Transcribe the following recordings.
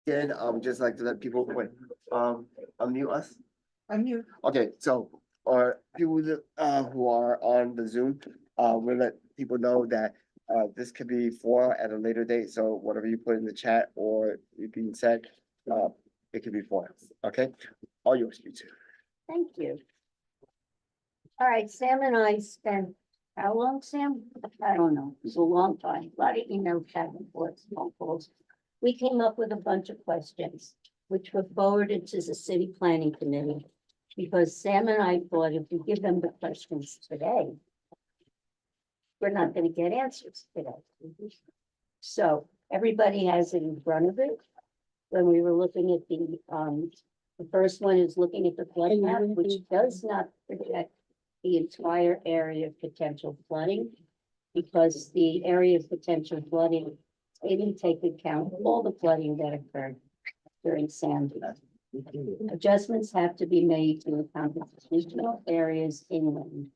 Again, just like to let people, wait, unmute us. I'm you. Okay, so, or people that, who are on the Zoom, we'll let people know that, this could be for at a later date, so whatever you put in the chat or it being said, it could be for, okay? All yours, you two. Thank you. All right, Sam and I spent, how long, Sam? I don't know, it was a long time, a lot of emails, back and forth, phone calls. We came up with a bunch of questions, which were forwarded to the city planning committee. Because Sam and I thought if we give them the questions today, we're not gonna get answers today. So everybody has it in front of it. When we were looking at the first one is looking at the flood map, which does not project the entire area of potential flooding. Because the area of potential flooding didn't take account of all the flooding that occurred during Sandy. Adjustments have to be made to account for additional areas inland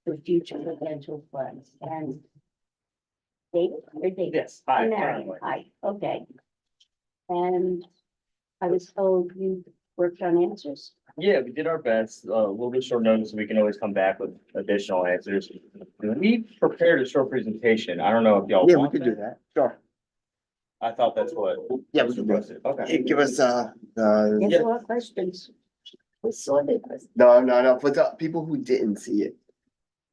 for future potential floods. And David, or David? Yes, hi. Marion, hi, okay. And I was told you worked on answers. Yeah, we did our best, a little bit short notice, so we can always come back with additional answers. We prepared a short presentation. I don't know if y'all Yeah, we want could do that, sure. I thought that's what. Yeah, we was can do it. requested. Okay. Hey, give us, There's a lot of questions. We saw the questions. no, for the people who didn't see it.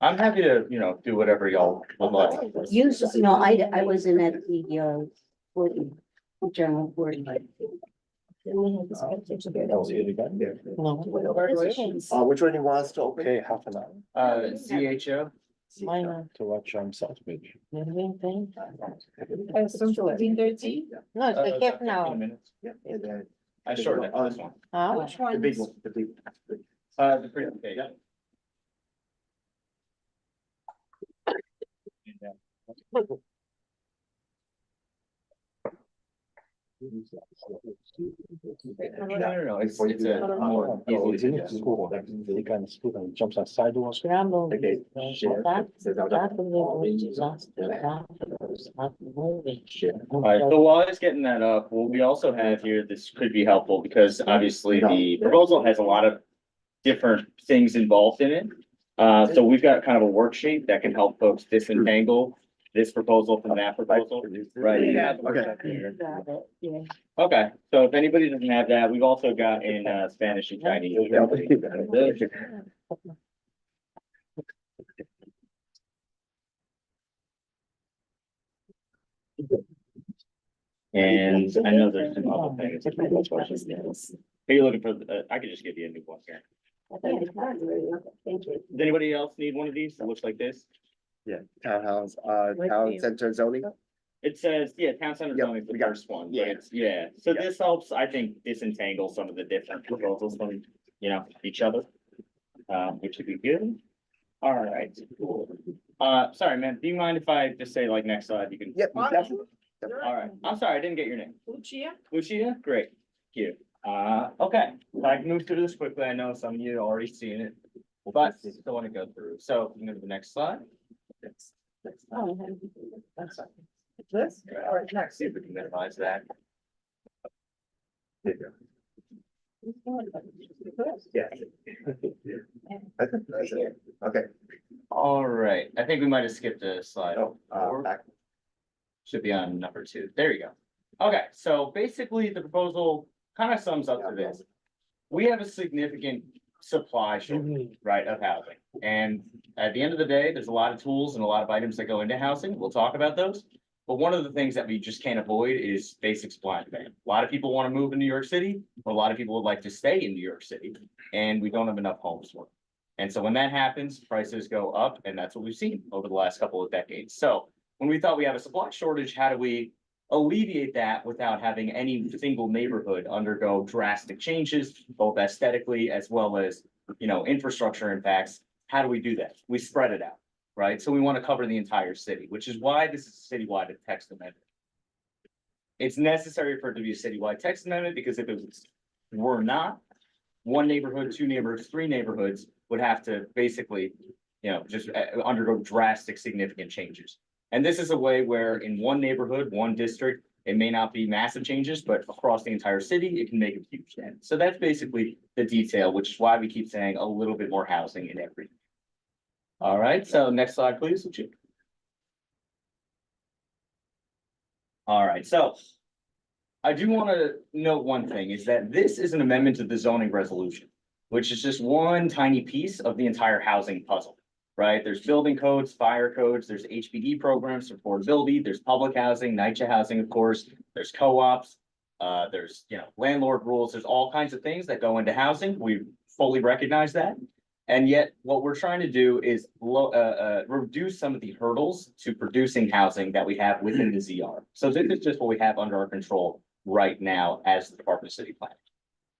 I'm happy to, do whatever y'all would like. Usually, no, I wasn't at the, 40 general board. Which one do you want us to open? Okay, half an hour CHO, to watch Southbridge. No, it's like half an 15 hour. minutes. And then I shortened it for this one. Which the one? big one, the big The presentation. No, it's a more easily to get. School, the kind of student jumps on sidewalks. Scramble. Okay. All All right, so while I was getting that up, what we also have here, this could be helpful because obviously the proposal has a lot of different things involved in it. So we've got kind of a worksheet that can help folks disentangle this proposal from that proposal, right? Okay. Yeah. Okay, so if anybody doesn't have that, we've also got in Spanish and Chinese. And I know there's some other things. Are you looking for, I could just give you a new one here. Thank you. Does anybody else need one of these that looks like this? Yeah, townhouse, town center zoning. It says, yeah, town center Yep, zoning is the we got it. first one. Yeah. Yeah, so Yeah. this helps, I think, disentangle some of the different proposals from, each other. Which would be good. All right, cool. Sorry, man, do you mind if I just say like next slide, you can? Yep, definitely. All right, I'm sorry, I didn't get your name. Lucia? Lucia, great, thank you. Okay, I can move through this quickly. I know some of you already seen it, but still want to go through. So I'm going to the next slide. This? All right, next. See if we can minimize that. There you go. Yeah. That's it. Okay. All right, I think we might have skipped a slide. Oh, back. Should be on number 2. There you go. Okay, so basically the proposal kind of sums up to this. We have a significant supply shortage, right, of housing. And at the end of the day, there's a lot of tools and a lot of items that go into housing. We'll talk about those. But one of the things that we just can't avoid is basic supply and demand. A lot of people want to move in New York City, but a lot of people would like to stay in New York City, and we don't have enough homes for them. And so when that happens, prices go up, and that's what we've seen over the last couple of decades. So when we thought we have a supply shortage, how do we alleviate that without having any single neighborhood undergo drastic changes, both aesthetically as well as, infrastructure impacts? How do we do that? We spread it out, right? So we want to cover the entire city, which is why this is a citywide text amendment. It's necessary for it to be a citywide text amendment because if it were not, one neighborhood, 2 neighborhoods, 3 neighborhoods would have to basically, just undergo drastic, significant changes. And this is a way where in one neighborhood, one district, It may not be massive changes, but across the entire city, it can make a huge dent. So that's basically the detail, which is why we keep saying a little bit more housing in every. All right, so next slide, please. Suchi. All right, so I do want to note one thing is that this is an amendment to the zoning resolution, which is just one tiny piece of the entire housing puzzle, right? There's building codes, fire codes, there's HPD programs, affordability, there's public housing, NYCHA housing, of course, there's co-ops, there's, landlord rules, there's all kinds of things that go into housing. We fully recognize that. And yet what we're trying to do is reduce some of the hurdles to producing housing that we have within the ZR. So this is just what we have under our control right now as the Department of City Planning.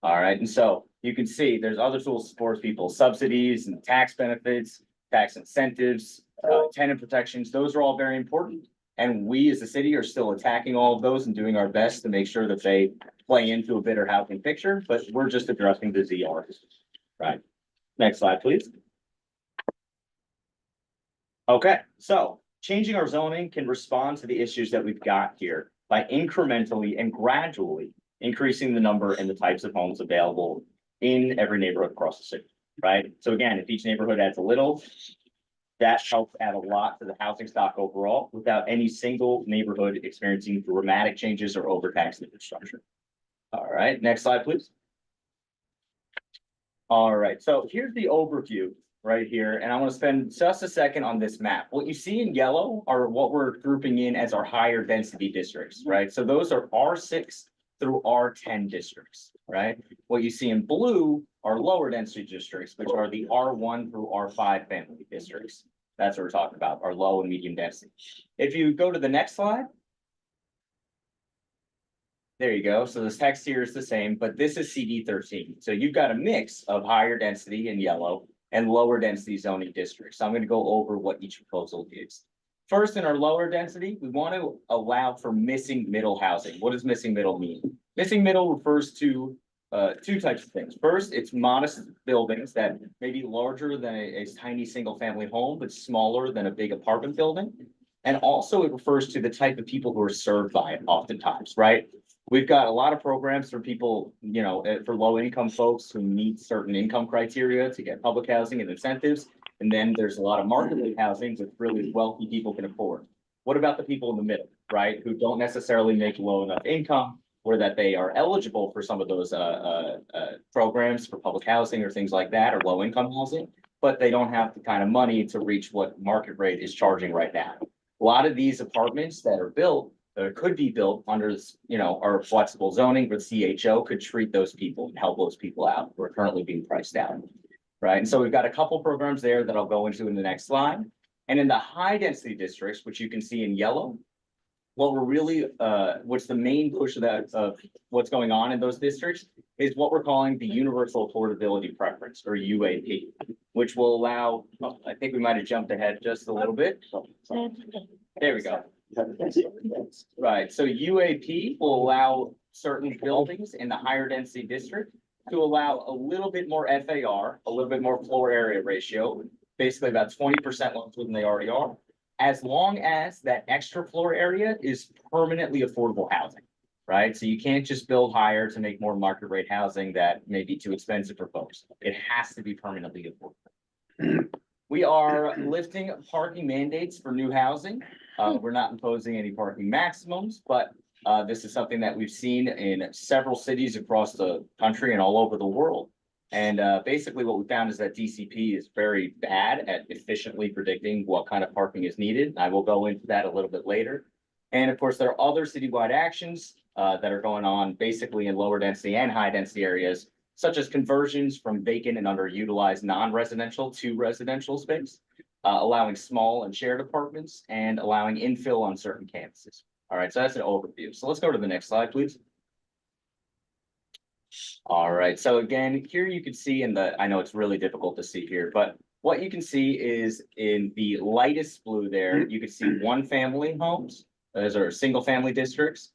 All right, and so you can see there's other tools to support people, subsidies and tax benefits, tax incentives, tenant protections. Those are all very important. And we as a city are still attacking all of those and doing our best to make sure that they play into a better housing picture, but we're just addressing the ZRs, right? Next slide, please. Okay, so changing our zoning can respond to the issues that we've got here by incrementally and gradually increasing the number and the types of homes available in every neighborhood across the city, right? So again, if each neighborhood adds a little, that helps add a lot to the housing stock overall without any single neighborhood experiencing dramatic changes or overtaxed infrastructure. All right, next slide, please. All right, so here's the overview right here, and I want to spend just a second on this map. What you see in yellow are what we're grouping in as our higher density districts, right? So those are R6 through R10 districts, right? What you see in blue are lower density districts, which are the R1 through R5 family districts. That's what we're talking about, our low and medium density. If you go to the next slide. There you go. So this text here is the same, but this is CD 13. So you've got a mix of higher density in yellow and lower density zoning districts. So I'm going to go over what each proposal is. First, in our lower density, we want to allow for missing middle housing. What does missing middle mean? Missing middle refers to two types of things. First, it's modest buildings that may be larger than a tiny single family home, but smaller than a big apartment building. And also it refers to the type of people who are served by it oftentimes, right? We've got a lot of programs for people, for low income folks who meet certain income criteria to get public housing and incentives. And then there's a lot of market rate housing that really wealthy people can afford. What about the people in the middle, right? Who don't necessarily make low enough income or that they are eligible for some of those programs for public housing or things like that, or low income housing, but they don't have the kind of money to reach what market rate is charging right now. A lot of these apartments that are built could be built under, our flexible zoning, but CHO could treat those people and help those people out who are currently being priced out, right? And so we've got a couple programs there that I'll go into in the next slide. And in the high density districts, which you can see in yellow, what we're really, what's the main push of that, of what's going on in those districts is what we're calling the universal affordability preference, or UAP, which will allow, I think we might have jumped ahead just a little bit. There we go. Right, so UAP will allow certain buildings in the higher density district to allow a little bit more FAR, a little bit more floor area ratio, basically about 20% larger than they already are, as long as that extra floor area is permanently affordable housing, right? So you can't just build higher to make more market rate housing that may be too expensive for folks. It has to be permanently affordable. We are lifting parking mandates for new housing. We're not imposing any parking maximums, but this is something that we've seen in several cities across the country and all over the world. And basically what we found is that DCP is very bad at efficiently predicting what kind of parking is needed. I will go into that a little bit later. And of course, there are other citywide actions that are going on basically in lower density and high density areas, such as conversions from vacant and underutilized non-residential to residential space, allowing small and shared apartments, and allowing infill on certain campuses. All right, so that's an overview. So let's go to the next slide, please. All right, so again, here you can see I know it's really difficult to see here, but what you can see is in the lightest blue there, you can see one family homes. Those are single family districts.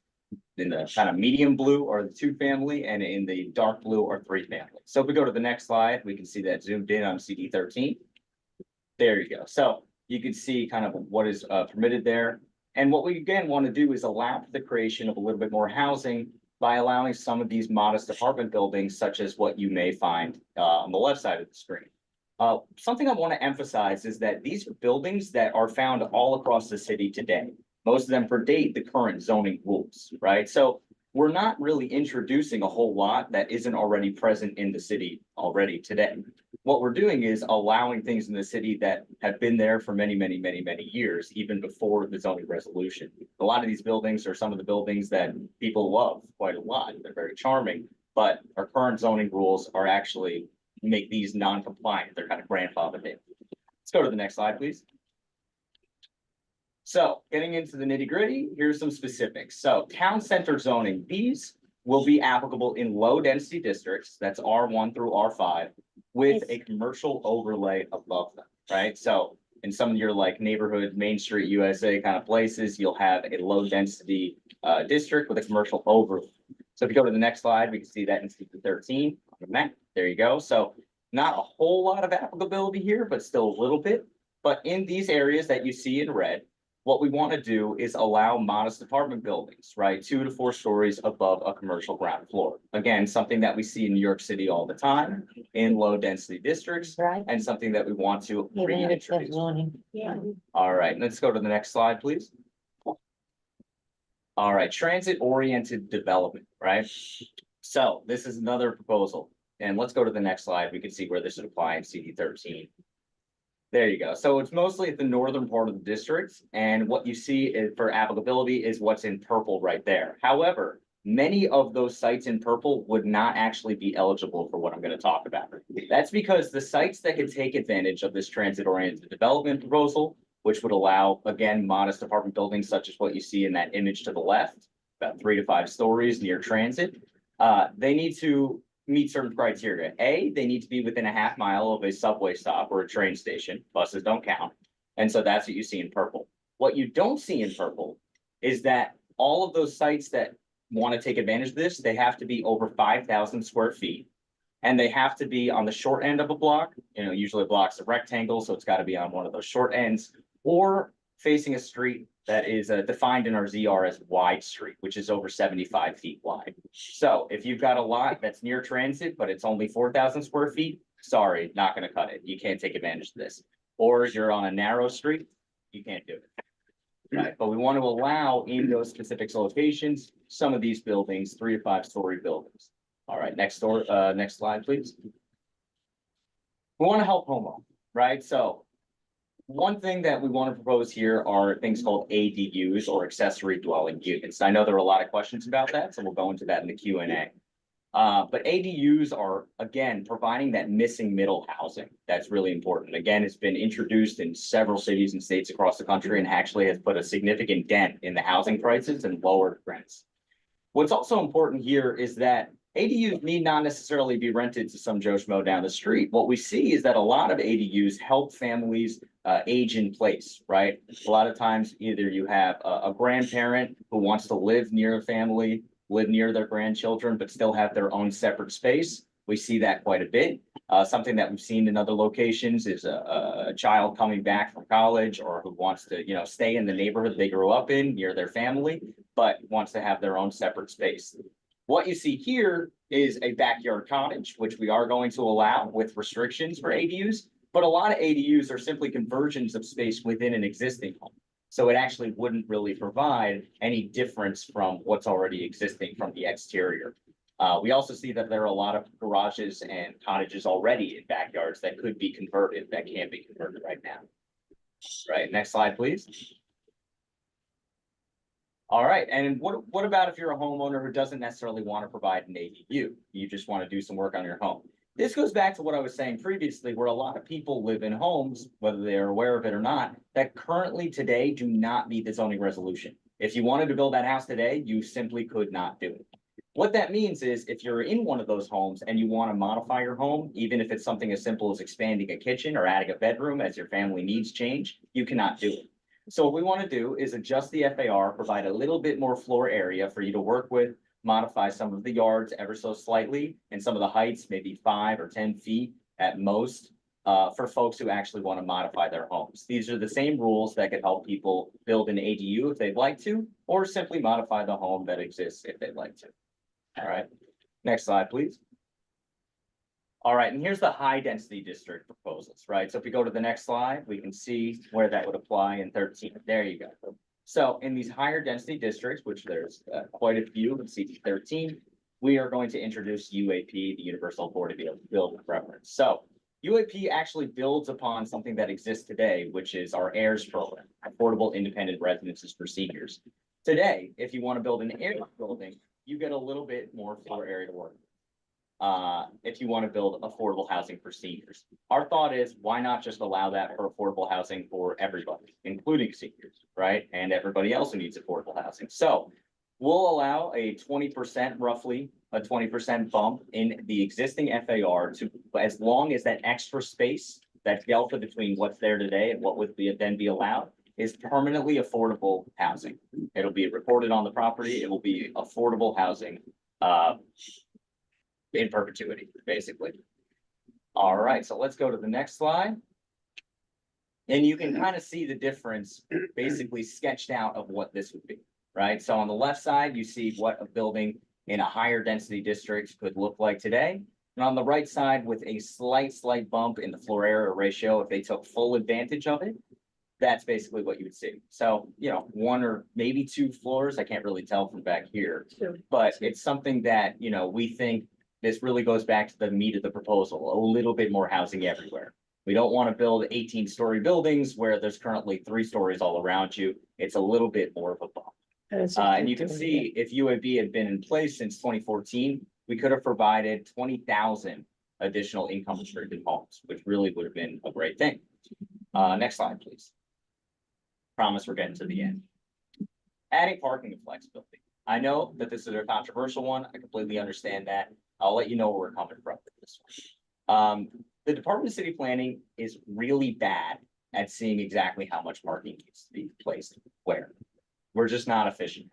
In the kind of medium blue are the two family, and in the dark blue are three family. So if we go to the next slide, we can see that zoomed in on CD 13. There you go. So you can see kind of what is permitted there. And what we again want to do is allow for the creation of a little bit more housing by allowing some of these modest apartment buildings, such as what you may find on the left side of the screen. Something I want to emphasize is that these are buildings that are found all across the city today. Most of them predate the current zoning rules, right? So we're not really introducing a whole lot that isn't already present in the city already today. What we're doing is allowing things in the city that have been there for many, many, many, many years, even before the zoning resolution. A lot of these buildings are some of the buildings that people love quite a lot. They're very charming, but our current zoning rules are actually make these non-compliant. They're kind of grandfathered in. Let's go to the next slide, please. So getting into the nitty gritty, here's some specifics. So town center zoning, these will be applicable in low density districts, that's R1 through R5, with a commercial overlay above them, right? So in some of your like neighborhood, Main Street USA kind of places, you'll have a low density district with a commercial overlay. So if you go to the next slide, we can see that in CP13 on the map. There you go. So not a whole lot of applicability here, but still a little bit. But in these areas that you see in red, what we want to do is allow modest apartment buildings, right? 2 to 4 stories above a commercial ground floor. Again, something that we see in New York City all the time in low density districts, Right. and something that we want to Even if it's reintroduce. zoning. Yeah. All right, let's go to the next slide, please. All right, transit oriented development, right? So this is another proposal. And let's go to the next slide. We can see where this would apply in CD13. There you go. So it's mostly at the northern part of the district. And what you see is for applicability is what's in purple right there. However, many of those sites in purple would not actually be eligible for what I'm going to talk about. That's because the sites that can take advantage of this transit-oriented development proposal, which would allow, again, modest apartment buildings such as what you see in that image to the left, about 3 to 5 stories near transit, they need to meet certain criteria. A, they need to be within a half mile of a subway stop or a train station. Buses don't count. And so that's what you see in purple. What you don't see in purple is that all of those sites that want to take advantage of this, they have to be over 5,000 square feet. And they have to be on the short end of a block. You know, usually a block's a rectangle, so it's got to be on one of those short ends, or facing a street that is defined in our ZR as wide street, which is over 75 feet wide. So if you've got a lot that's near transit, but it's only 4,000 square feet, sorry, not going to cut it. You can't take advantage of this. Or you're on a narrow street, you can't do it. Right, but we want to allow in those specific locations, some of these buildings, 3 to 5 story buildings. All right, next slide, please. We want to help homeowners, right? So one thing that we want to propose here are things called ADUs or accessory dwelling units. I know there are a lot of questions about that, so we'll go into that in the Q&A. But ADUs are, again, providing that missing middle housing. That's really important. Again, it's been introduced in several cities and states across the country and actually has put a significant dent in the housing prices and lowered rents. What's also important here is that ADUs need not necessarily be rented to some Joe Schmo down the street. What we see is that a lot of ADUs help families age in place, right? A lot of times either you have a grandparent who wants to live near a family, live near their grandchildren, but still have their own separate space. We see that quite a bit. Something that we've seen in other locations is a child coming back from college or who wants to, you know, stay in the neighborhood they grew up in near their family, but wants to have their own separate space. What you see here is a backyard cottage, which we are going to allow with restrictions for ADUs, but a lot of ADUs are simply conversions of space within an existing home. So it actually wouldn't really provide any difference from what's already existing from the exterior. We also see that there are a lot of garages and cottages already in backyards that could be converted, that can't be converted right now. Right, next slide, please. All right, and what about if you're a homeowner who doesn't necessarily want to provide an ADU? You just want to do some work on your home. This goes back to what I was saying previously, where a lot of people live in homes, whether they're aware of it or not, that currently today do not meet the zoning resolution. If you wanted to build that house today, you simply could not do it. What that means is if you're in one of those homes and you want to modify your home, even if it's something as simple as expanding a kitchen or adding a bedroom as your family needs change, you cannot do it. So what we want to do is adjust the FAR, provide a little bit more floor area for you to work with, modify some of the yards ever so slightly, and some of the heights, maybe 5 or 10 feet at most. for folks who actually want to modify their homes. These are the same rules that could help people build an ADU if they'd like to, or simply modify the home that exists if they'd like to. All right, next slide, please. All right, and here's the high density district proposals, right? So if we go to the next slide, we can see where that would apply in 13. There you go. So in these higher density districts, which there's quite a few in CD 13, we are going to introduce UAP, the Universal Affordability Building Preference. So UAP actually builds upon something that exists today, which is our AIRS program, Affordable Independent Residences for Seniors. Today, if you want to build an AIRS building, you get a little bit more floor area to work with. If you want to build affordable housing for seniors. Our thought is, why not just allow that for affordable housing for everybody, including seniors, right? And everybody else who needs affordable housing. So we'll allow a 20%, roughly a 20% bump in the existing FAR to, as long as that extra space, that delta between what's there today and what would then be allowed, is permanently affordable housing. It'll be recorded on the property. It will be affordable housing, in perpetuity, basically. All right, so let's go to the next slide. And you can kind of see the difference basically sketched out of what this would be, right? So on the left side, you see what a building in a higher density district could look like today. And on the right side, with a slight bump in the floor area ratio, if they took full advantage of it, that's basically what you would see. So, you know, 1 or maybe 2 floors, I can't really tell from back here, but it's something that, you know, we think this really goes back to the meat of the proposal, a little bit more housing everywhere. We don't want to build 18-story buildings where there's currently 3 stories all around you. It's a little bit more of a bump. And you can see if UAB had been in place since 2014, we could have provided 20,000 additional income restricted homes, which really would have been a great thing. Next slide, please. Promise we're getting to the end. Adding parking and flexibility. I know that this is a controversial one. I completely understand that. I'll let you know where we're coming from with this one. The Department of City Planning is really bad at seeing exactly how much parking needs to be placed where. We're just not efficient.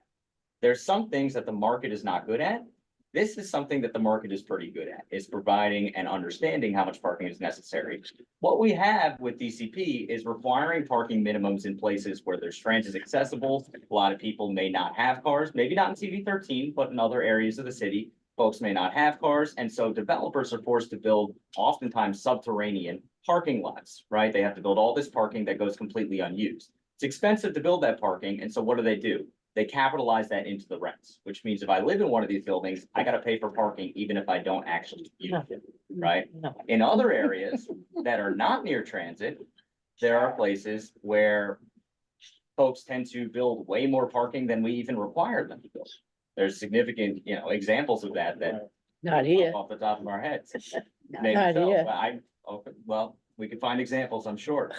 There's some things that the market is not good at. This is something that the market is pretty good at, is providing and understanding how much parking is necessary. What we have with DCP is requiring parking minimums in places where there's transit accessible. A lot of people may not have cars, maybe not in CV 13, but in other areas of the city, folks may not have cars. And so developers are forced to build oftentimes subterranean parking lots, right? They have to build all this parking that goes completely unused. It's expensive to build that parking. And so what do? They capitalize that into the rents, which means if I live in one of these buildings, I got to pay for parking, even if I don't actually use it, right? In other areas that are not near transit, there are places where folks tend to build way more parking than we even require them to build. There's significant, you know, examples of that Not here. off the top of our heads. Not Maybe here. so, well, we can find examples, I'm sure.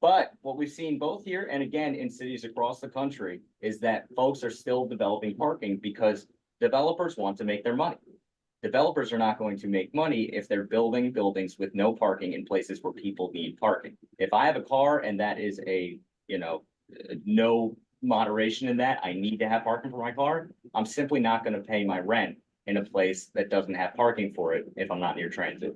But what we've seen both here and again in cities across the country is that folks are still developing parking because developers want to make their money. Developers are not going to make money if they're building buildings with no parking in places where people need parking. If I have a car and that is a, you know, no moderation in that, I need to have parking for my car, I'm simply not going to pay my rent in a place that doesn't have parking for it if I'm not near transit.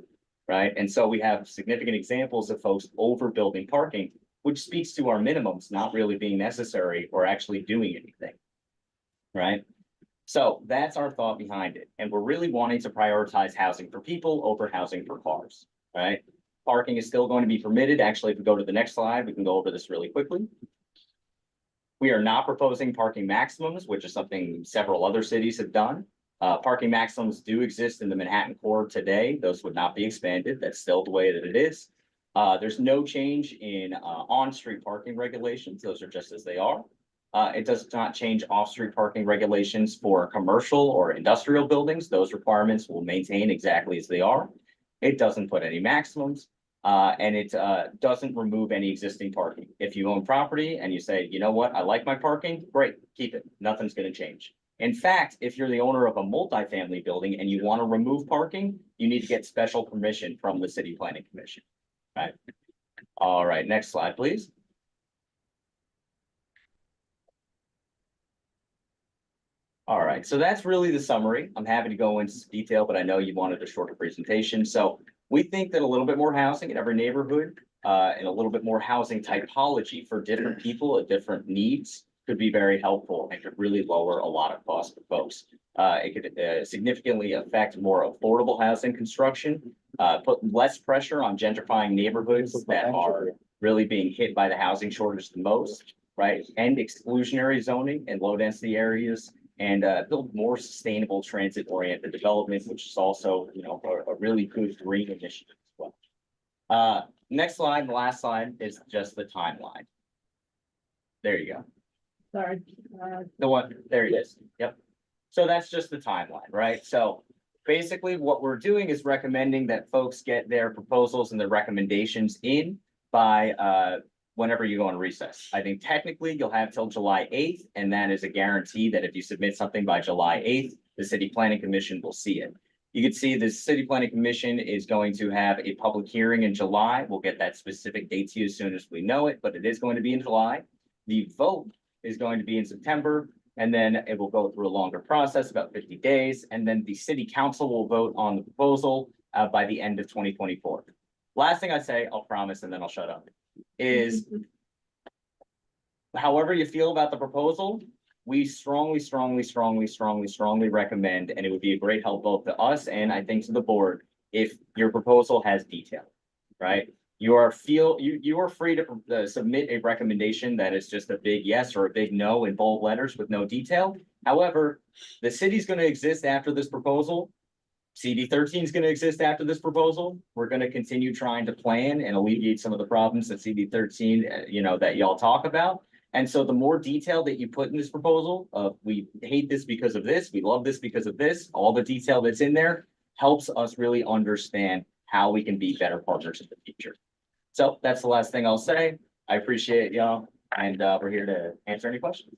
Right. And so we have significant examples of folks overbuilding parking, which speaks to our minimums not really being necessary or actually doing anything. Right. So that's our thought behind it. And we're really wanting to prioritize housing for people over housing for cars. Right. Parking is still going to be permitted. Actually, if we go to the next slide, we can go over this really quickly. We are not proposing parking maximums, which is something several other cities have done. Parking maximums do exist in the Manhattan core today. Those would not be expanded. That's still the way that it is. There's no change in on-street parking regulations. Those are just as they are. It does not change off-street parking regulations for commercial or industrial buildings. Those requirements will maintain exactly as they are. It doesn't put any maximums. And it doesn't remove any existing parking. If you own property and you say, you know what, I like my parking, great, keep it. Nothing's going to change. In fact, if you're the owner of a multifamily building and you want to remove parking, you need to get special permission from the City Planning Commission. Right. All right, next slide, please. All right, so that's really the summary. I'm happy to go into detail, but I know you wanted a shorter presentation. So We think that a little bit more housing in every neighborhood, and a little bit more housing typology for different people at different needs could be very helpful and could really lower a lot of costs for folks. It could significantly affect more affordable housing construction, put less pressure on gentrifying neighborhoods that are really being hit by the housing shortage the most, right? End exclusionary zoning in low density areas and build more sustainable transit oriented development, which is also, you know, a really good green initiative as well. Next slide, the last slide is just the timeline. There you go. Sorry. The one, there it is. Yep. So that's just the timeline, right? So basically what we're doing is recommending that folks get their proposals and their recommendations in by whenever you go on recess. I think technically you'll have till July 8th, and that is a guarantee that if you submit something by July 8th, the City Planning Commission will see it. You can see the City Planning Commission is going to have a public hearing in July. We'll get that specific date to you as soon as we know it, but it is going to be in July. The vote is going to be in September, and then it will go through a longer process, about 50 days, and then the City Council will vote on the proposal by the end of 2024. Last thing I say, I'll promise, and then I'll shut up, is however you feel about the proposal, we strongly recommend, and it would be a great help both to us and I think to the board, if your proposal has detail, right? You are free to submit a recommendation that is just a big yes or a big no in bold letters with no detail. However, the city's going to exist after this proposal. CD 13 is going to exist after this proposal. We're going to continue trying to plan and alleviate some of the problems that CD 13, you know, that y'all talk about. And so the more detail that you put in this proposal of we hate this because of this, we love this because of this, all the detail that's in there helps us really understand how we can be better partners in the future. So that's the last thing I'll say. I appreciate y'all, and we're here to answer any questions.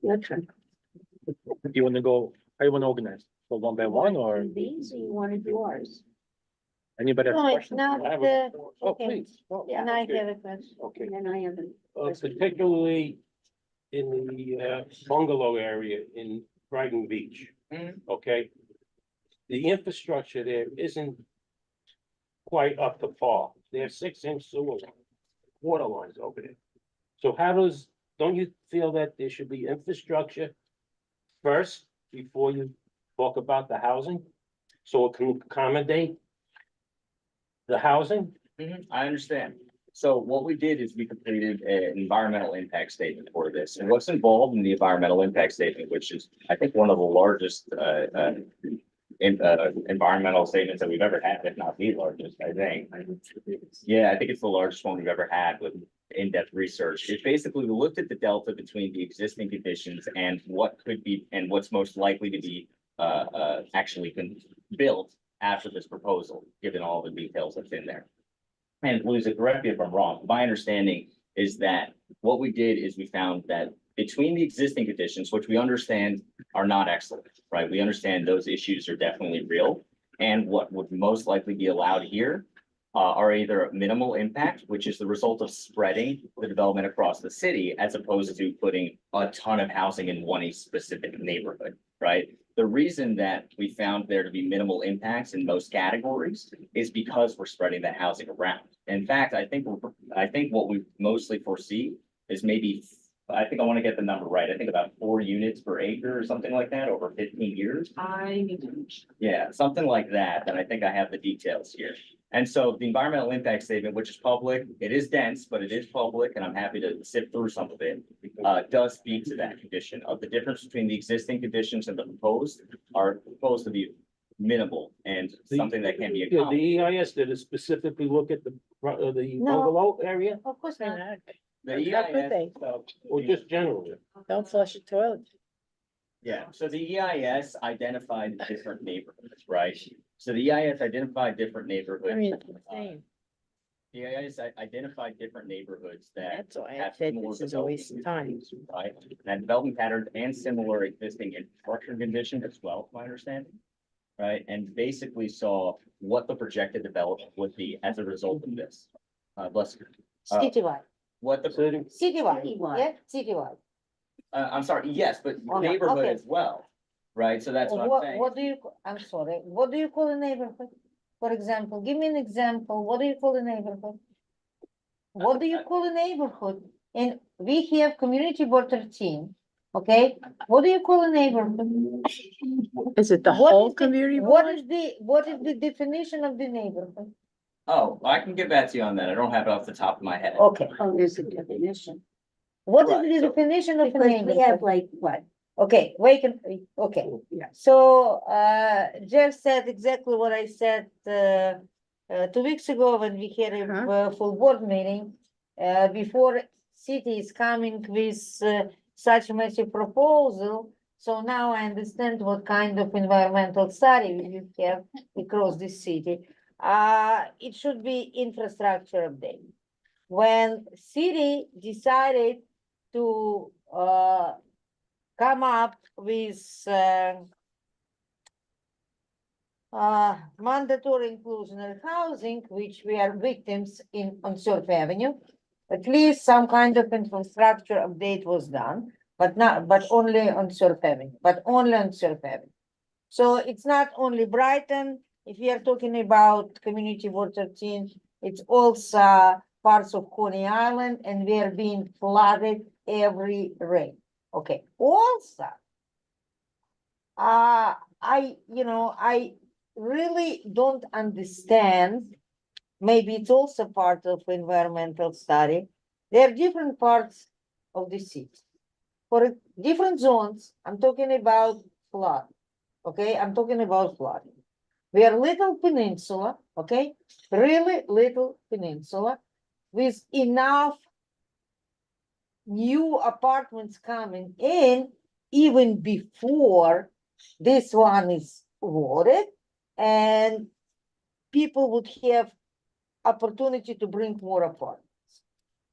Your turn. You wanna go, how you wanna organize? So one by one or Do these, or you wanna do ours? anybody have No, questions? not I have the- a- Oh, okay. please. Oh, Yeah. And I okay. have a question. Okay, And then I have a. Particularly in the bungalow area in Brighton Beach. Mhm. Okay? The infrastructure there isn't quite up to par. They have 6-inch sewer water lines over there. So don't you feel that there should be infrastructure first before you talk about the housing? So it can accommodate the housing? I understand. So what we did is we completed an environmental impact statement for this. And what's involved in the environmental impact statement, which is, I think, one of the largest environmental statements that we've ever had, if not the largest, I think. Yeah, I think it's the largest one we've ever had with in-depth research. It basically looked at the delta between the existing conditions and what could be and what's most likely to be actually been built after this proposal, given all the details that's in there. And Luisa, correct me if I'm wrong, my understanding is that what we did is we found that between the existing conditions, which we understand are not excellent, right? We understand those issues are definitely real. And what would most likely be allowed here are either minimal impact, which is the result of spreading the development across the city, as opposed to putting a ton of housing in one specific neighborhood, right? The reason that we found there to be minimal impacts in most categories is because we're spreading that housing around. In fact, I think what we mostly foresee is maybe, I think I want to get the number right. I think about 4 units per acre or something like that over 15 years. I need to. Yeah, something like that. And I think I have the details here. And so the environmental impact statement, which is public, it is dense, but it is public, and I'm happy to sift through some of it, does speak to that condition of the difference between the existing conditions and the proposed are proposed to be minimal and something that can be Yeah, accomplished. the EIS, did it specifically look at the No. bungalow area Of course not. The How could EIS, they? or just generally? Don't flush the toilet. yeah, so the EIS identified different neighborhoods, right? So the EIS identified different neighborhoods. I mean, it's insane. The EIS identified different neighborhoods that That's why I have said more this is a waste of time. development, right? And development patterns and similar existing infrastructure conditions as well, my understanding. Right, and basically saw what the projected development would be as a result of this. Bless you. Citywide, What the, citywide, Citywide. yeah, citywide. I'm sorry, yes, but Oh, no, neighborhood okay. as well. right? So that's what I'm saying. What do you, I'm sorry, what do you call a neighborhood? For example, give me an example, what do you call a neighborhood? What do you call a neighborhood? And we have community board 13, okay? What do you call a neighborhood? Is it the What whole is the- community What board? is what is the definition of the neighborhood? Oh, I can get back to you on that. I don't have it off the top of my head. Okay, Oh, there's a definition. what is Right, the so- definition of a Because we have neighborhood? like, what? Okay, wait, okay. Yeah. So, Jeff said exactly what I said, 2 weeks ago when we had a full board meeting. Before city is coming with such a massive proposal. So now I understand what kind of environmental study we have across the city. It should be infrastructure update. When city decided to, come up with mandatory inclusionary housing, which we are victims in on Surf Avenue. At least some kind of infrastructure update was done, but only on Surf Avenue, So it's not only Brighton, if we are talking about Community Board 13, it's also parts of Coney Island, and we are being flooded every rain. Okay, also, I really don't understand, maybe it's also part of environmental study. There are different parts of the city. For different zones, I'm talking about flood, okay? I'm talking about flooding. We are little peninsula, okay? Really little peninsula with enough new apartments coming in even before this one is awarded, and people would have opportunity to bring more apartments.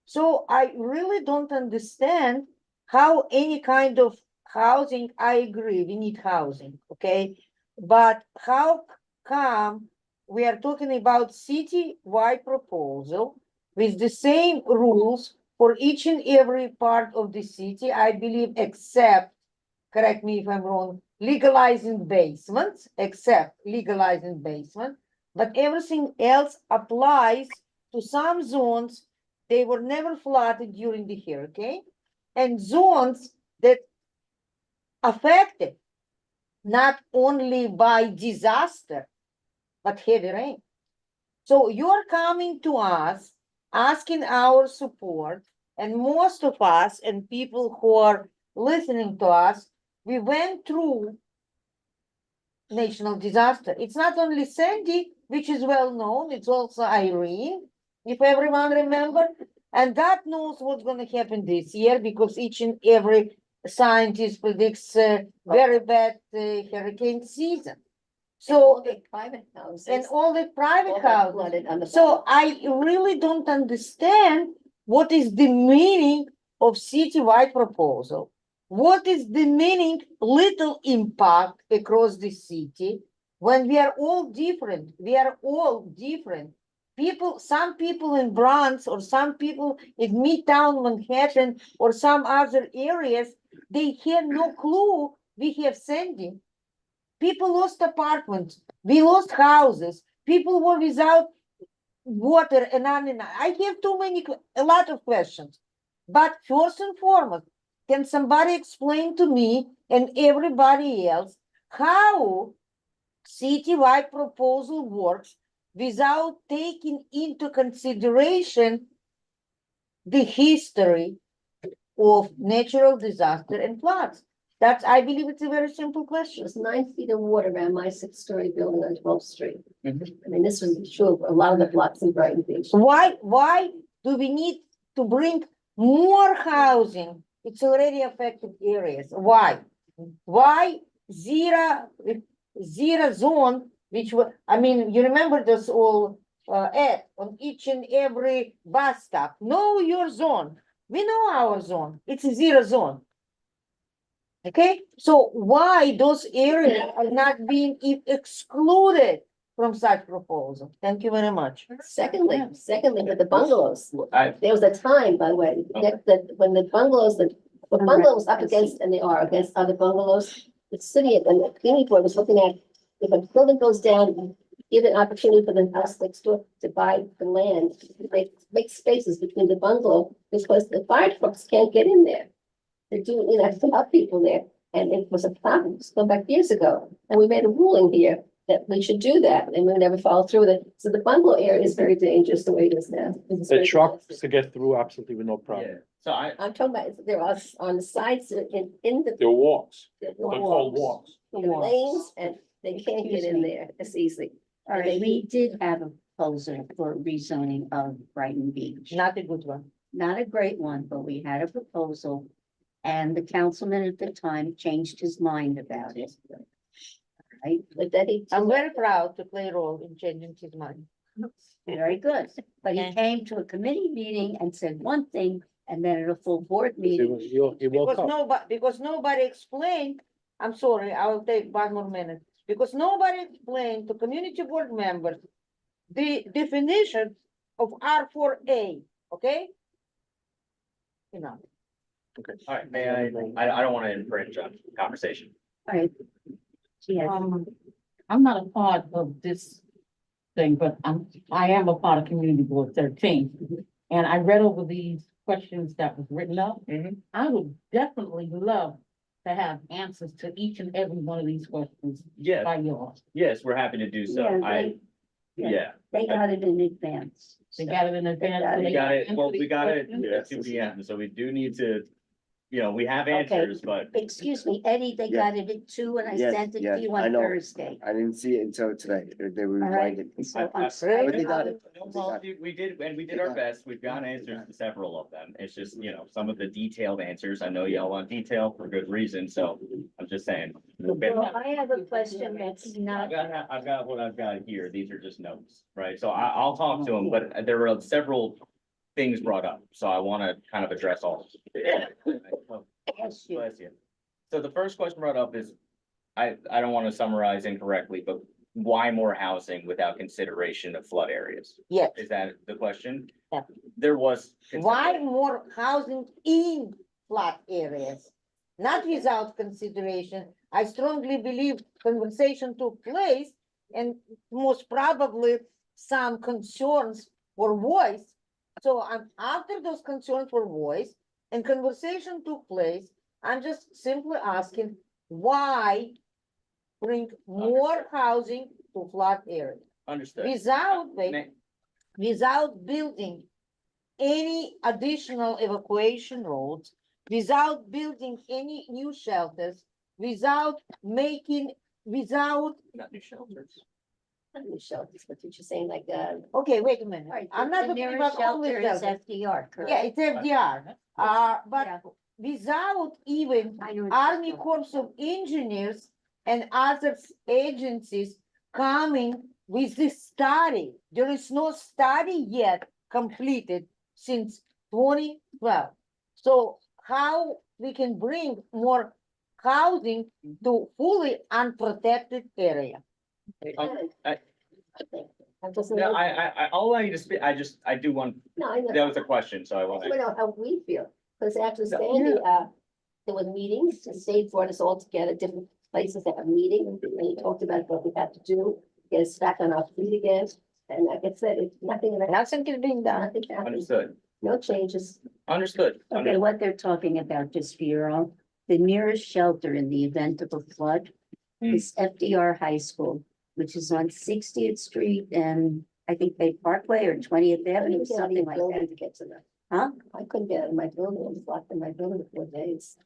So I really don't understand how any kind of housing, I agree, we need housing, okay? But how come we are talking about city-wide proposal with the same rules for each and every part of the city, I believe, except, correct me if I'm wrong, legalizing basements, but everything else applies to some zones. They were never flooded during the hurricane, and zones that affected not only by disaster, but heavy rain. So you're coming to us, asking our support, and most of us and people who are listening to us, we went through national disaster. It's not only Sandy, which is well known, it's also Irene, if everyone remember, and God knows what's going to happen this year, because each and every scientist predicts very bad hurricane season. So, Private houses. and all the private all got houses. flooded on the So I really don't understand what is the meaning of citywide proposal. What is the meaning little impact across the city when we are all different? We are all different. People, some people in Bronx or some people in Midtown Manhattan or some other areas, they have no clue we have Sandy. People lost apartments, we lost houses, people were without water and on and on. I have a lot of questions. But first and foremost, can somebody explain to me and everybody else how citywide proposal works without taking into consideration the history of natural disaster and floods? That's, I believe it's a very simple question. There's 9 feet of water around my 6-story building on 12th Street. Mhm. I mean, this was true of a lot of the blocks in Brighton Beach. Why do we need to bring more housing? It's already affected areas. Why? Why zero zone, which was, I mean, you remember this all ad on each and every bus stop. Know your zone. We know our zone. It's a zero zone. Okay, so why those areas are not being excluded from such proposal? Thank you very much. Secondly, with the bungalows, I, there was a time, by the way, that when the bungalows, the bungalows up against, and they are against other bungalows, the city and the community board was looking at, if a building goes down, give an opportunity for the house next door to buy the land, make spaces between the bungalow, because the fire trucks can't get in there. They're doing, you know, to help people there, and it was a problem, it's going back years ago, and we made a ruling here that we should do that, and we never followed through with it. So the bungalow area is very dangerous the way it is now. It's The very trucks dangerous. to get through absolutely with no Yeah, problem. so I'm talking about, there are on the sides in the. They're walks, the they're called walks. the lanes, and they can't get in there as easily. All right, we did have a proposal for rezoning of Brighton Beach. Not a good one. Not a great one, but we had a proposal. And the councilman at the time changed his mind about it. Right, But that he. I'm very proud to play a role in changing his mind. very good. But he Yeah. came to a committee meeting and said one thing, and then at a full board He meeting, woke up. Because nobody explained, I'm sorry, I will take one more minute. Because nobody explained to community board members the definition of R4A, okay? You know, all right, may I don't want to infringe on conversation. all right. Yes, I'm not a part of this thing, but I am a part of Community Board 13. And I read over these questions that was written up. Mhm. I would definitely love to have answers to each and every one of these questions Yeah, by yours. yes, we're happy to do so. Yeah, Yeah. yeah. they got it in advance. They got it in advance. so We they We got can it, answer well, we these got it questions. at 2 p.m., so we do need to, we have Okay. answers, but Excuse me, Eddie, they Yeah. got it at 2 and I Yes, sent it yes, to you I on know. Thursday. I didn't see it until today. They were All right, reminded. so I'm I- sorry. But they got it. no policy, we did our best, we've got answers to several of them, it's just, some of the detailed answers, I know y'all want detail for good reason, so I'm just saying. Well, I have a question that's not, I've got what I've got here, these are just notes, right, so I'll talk to them, but there were several things brought up, so I wanna kind of address all. bless you. Bless you. So the first question brought up is, I don't wanna summarize incorrectly, but why more housing without consideration of flood areas? yes. Is that the question? Yeah. There was. Why more housing in flat areas? Not without consideration. I strongly believe conversation took place and most probably some concerns were voiced. So after those concerns were voiced and conversation took place, I'm just simply asking, why bring more housing to flat areas? Understood. Without building any additional evacuation roads, without building any new shelters, without Not new shelters. Not new shelters, but you're saying like, okay, wait a minute, All right, I'm not the talking nearest about only shelter is shelters. FDR, correct? Yeah, it's FDR, Yeah. but without even I know it's Army FDR. Corps of Engineers and other agencies coming with this study. There is no study yet completed since 2012. So how we can bring more housing to fully unprotected area? I'm just. No, I'll allow you to speak, I do want, No, I know. that was a question, so I I want want to to. know how we feel, because after Sandy, there were meetings, the state brought us all together, different places that have meetings, and we talked about what we had to do, get us back on our feet again, and like I said, it's nothing, Nothing is being done. nothing happened, Understood, no changes. understood. Okay, what they're talking about, just for your own, the nearest shelter in the event of a flood is FDR High School, which is on 60th Street and I think Bay Parkway or 20th I Avenue, couldn't get out of something the like building that. to get to them. Huh? I couldn't get out of my building, I was locked in my building for 4 days.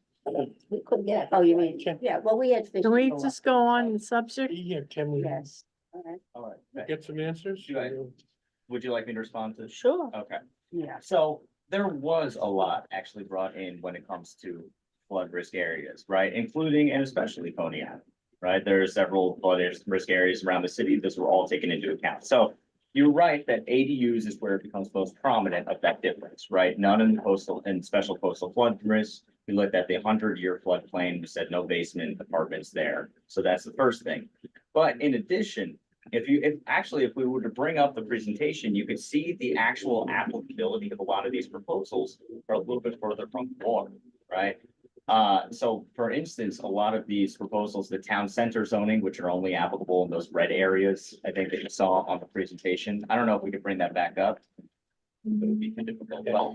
We couldn't get out. Oh, you mean, yeah, well, we had. Can fishing we go just up. go on the subject? Yeah, can we Yes, all right, All right, get some answers? Do I- would you like me to respond to? Sure. Okay. yeah. So there was a lot actually brought in when it comes to flood risk areas, right? Including and especially Coney Island, right? There are several flood risk areas around the city. Those were all taken into account. So you're right that ADUs is where it becomes most prominent of that difference, right? None in the coastal and special coastal flood risk. We looked at the 100-year floodplain, we said no basement apartments there. So that's the first thing. But in addition, if we were to bring up the presentation, you could see the actual applicability of a lot of these proposals are a little bit further from the water, right? So for instance, a lot of these proposals, the town center zoning, which are only applicable in those red areas, I think that you saw on the presentation. I don't know if we could bring that back up. It would be difficult, but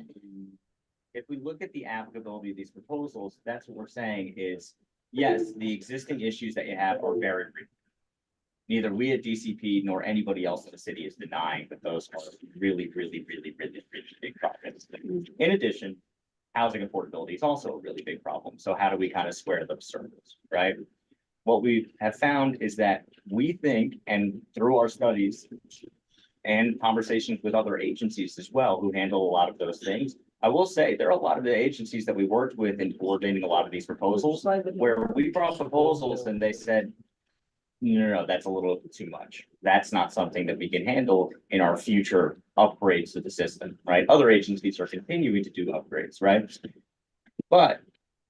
if we look at the applicability of these proposals, that's what we're saying is, yes, the existing issues that you have are very real. Neither we at DCP nor anybody else in the city is denying that those are really big problems. In addition, housing affordability is also a really big problem. So how do we kind of square those circles, right? What we have found is that we think, and through our studies and conversations with other agencies as well, who handle a lot of those things, I will say there are a lot of the agencies that we worked with in coordinating a lot of these proposals, where we brought proposals and they said, no, that's a little too much. That's not something that we can handle in our future upgrades to the system, right? Other agencies are continuing to do upgrades, right? But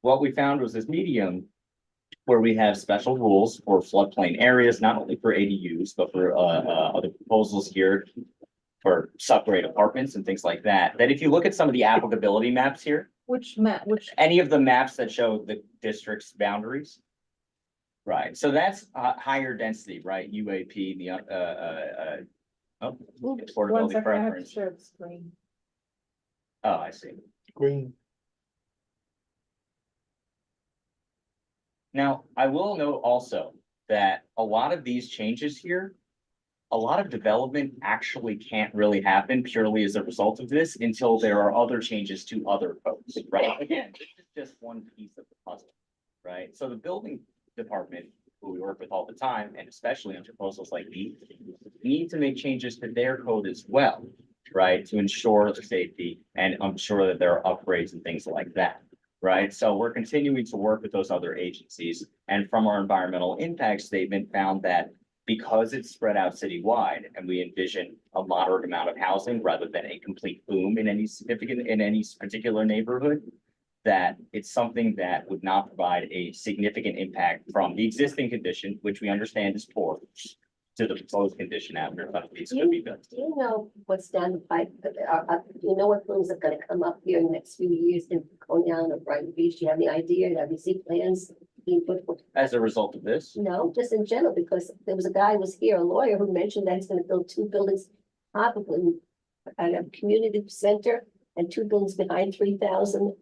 what we found was this medium where we have special rules for floodplain areas, not only for ADUs, but for other proposals here for subgrade apartments and things like that, that if you look at some of the applicability maps here, Which map, which? any of the maps that show the district's boundaries. Right, so that's higher density, right? UAP, the oh, affordability preference. Share the screen. Oh, I see. Green. Now, I will note also that a lot of these changes here, a lot of development actually can't really happen purely as a result of this until there are other changes to other codes, right? Again, this is just one piece of the puzzle, right? So the building department, who we work with all the time, and especially on proposals like these, need to make changes to their code as well, right? To ensure the safety and ensure that there are upgrades and things like that, right? So we're continuing to work with those other agencies. And from our environmental impact statement found that because it's spread out citywide and we envision a moderate amount of housing rather than a complete boom in any particular neighborhood, that it's something that would not provide a significant impact from the existing condition, which we understand is poor, to the proposed condition after none of these could be built. Do you know what's down the pipe? Do you know what things are gonna come up here in the next few years in Coney Island or Brighton Beach? Do you have any idea? Have you seen plans being put forth? As a result of this, No, just in general, because there was a guy who was here, a lawyer, who mentioned that he's gonna build 2 buildings, probably at a community center and 2 buildings behind 3,000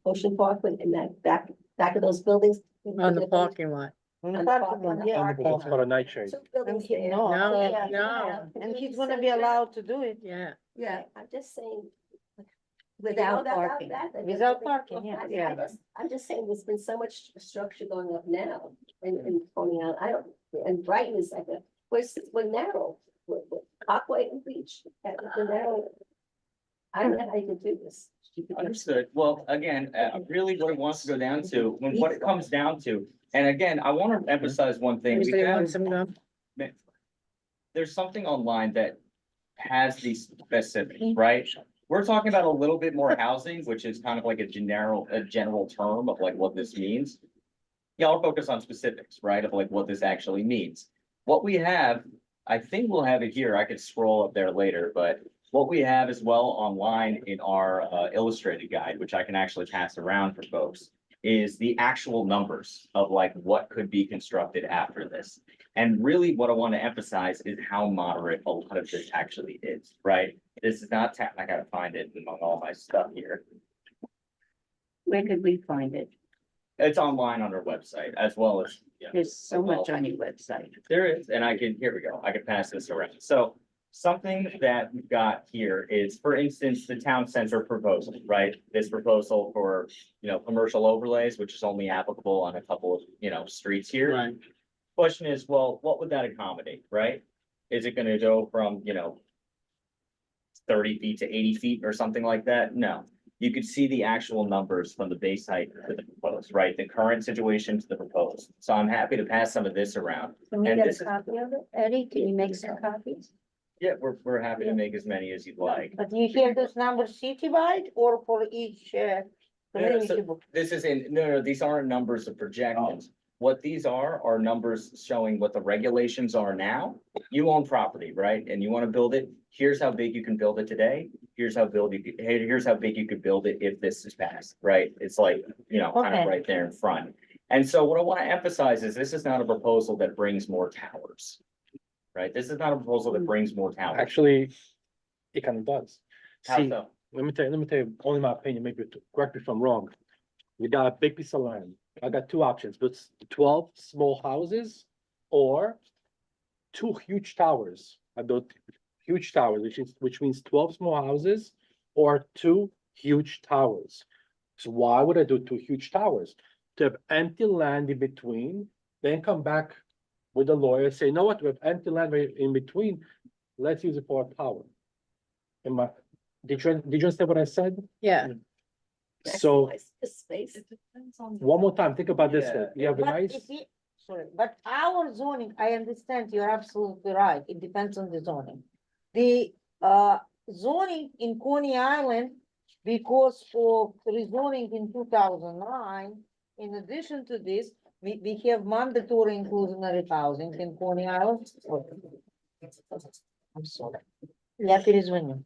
Ocean Park, in that back of those buildings. On the parking lot. On the On the parking lot, parking yeah. lot. Off for a nightshade. 2 buildings he- there. no, Yeah, no. And he's gonna be allowed to do it. Yeah. Yeah, I'm just saying. Without that- parking. Without parking, yeah. Yeah. I'm just saying, there's been so much structure going up now in Coney Island. I don't, and Brighton is like we're narrow, we're Parkway and Beach, we're narrow. I don't know how you can do this. understood. Well, again, really what it wants to go down to, what it comes down to, and again, I want to emphasize one thing. We Anybody have- want some gum? There's something online that has these specifics, right? We're talking about a little bit more housing, which is kind of like a general term of like what this means. Yeah, I'll focus on specifics, right, of like what this actually means. What we have, I think we'll have it here. I could scroll up there later, but what we have as well online in our illustrated guide, which I can actually pass around for folks, is the actual numbers of like what could be constructed after this. And really what I want to emphasize is how moderate a lot of this actually is, right? This is not, I gotta find it among all my stuff here. Where could we find it? It's online on our website as well as, yeah, There's so much on your website. there is, and here we go, I can pass this around. So something that we've got here is, for instance, the town center proposal, right? This proposal for, commercial overlays, which is only applicable on a couple of, streets here. Right. Question is, well, what would that accommodate, right? Is it gonna go from, 30 feet to 80 feet or something like that? No. You could see the actual numbers from the base height to the proposed, right? The current situation to the proposed. So I'm happy to pass some of this around. Can we And get this a is- copy of it? Eddie, can you make some copies? Yeah, we're happy to make as many as you'd like. But you hear those numbers citywide or for each Yeah, community? This is no, these aren't numbers of projections. what these are numbers showing what the regulations are now. You own property, right? And you want to build it. Here's how big you can build it today. Here's how here's how big you could build it if this is passed, right? It's like, you know, kind of Okay. right there in front. And so what I want to emphasize is this is not a proposal that brings more towers. Right? This is not a proposal that brings more towers. Actually, it kind of does. How See, so? let me tell you, only my opinion, maybe correct me if I'm wrong. You got a big piece of land. I got two options, but 12 small houses or two huge towers. I built huge towers, which means 12 small houses or two huge towers. So why would I do two huge towers? To have empty land in between, then come back with the lawyer, say, you know what, we have empty land in between, let's use it for a tower. Did you understand what I said? Yeah. So, Maximize the space. one more time, think about this way, you have a But nice, if you, sorry, but our zoning, I understand, you're absolutely right, it depends on the zoning. The zoning in Coney Island, because of rezoning in 2009, in addition to this, we have mandatory inclusionary housing in Coney Island. I'm sorry. Я перезвоню.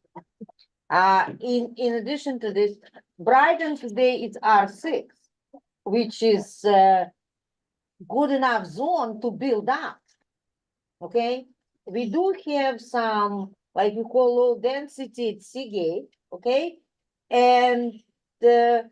In addition to this, Brighton today is R6, which is good enough zone to build up. Okay, we do have some, like we call low density at Seagate, okay? And the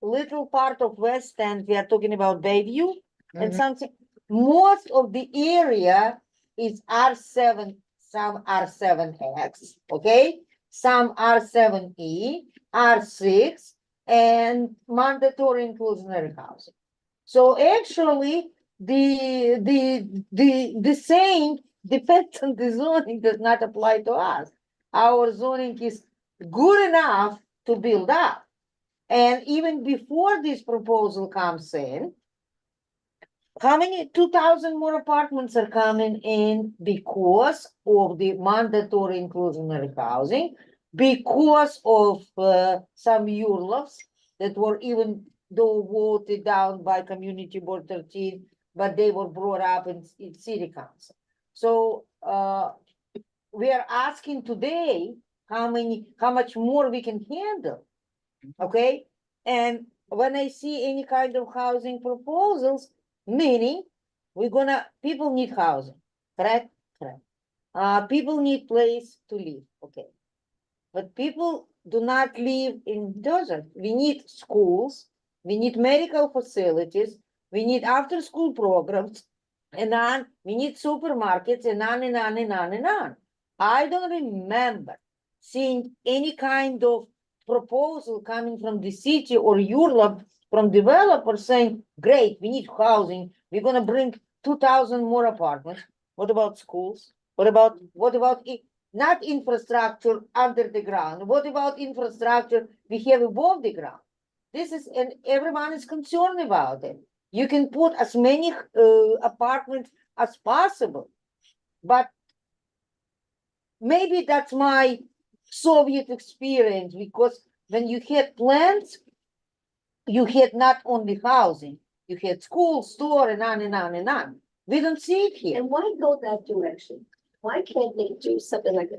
little part of West End, we are talking about Bayview and something, most of the area is R7, some R7X, okay? Some R7E, R6, and mandatory inclusionary housing. So actually, the saying depends on the zoning does not apply to us. Our zoning is good enough to build up. And even before this proposal comes in, how many 2,000 more apartments are coming in because of the mandatory inclusionary housing, because of some URLs that were even though voted down by Community Board 13, but they were brought up in City Council. So we are asking today how much more we can handle. Okay, and when I see any kind of housing proposals, meaning people need housing, correct? Correct. People need place to live, okay. But people do not live in desert. We need schools, we need medical facilities, we need after-school programs, and on, we need supermarkets, and on and on and on and on. I don't remember seeing any kind of proposal coming from the city or Europe from developers saying, great, we need housing, we're gonna bring 2,000 more apartments. What about schools? What about not infrastructure under the ground? What about infrastructure we have above the ground? This is, and everyone is concerned about it. You can put as many apartments as possible, but maybe that's my Soviet experience, because when you had plants, you had not only housing, you had school, store, and on and on and on. We don't see it here. And why go that direction? Why can't they do something like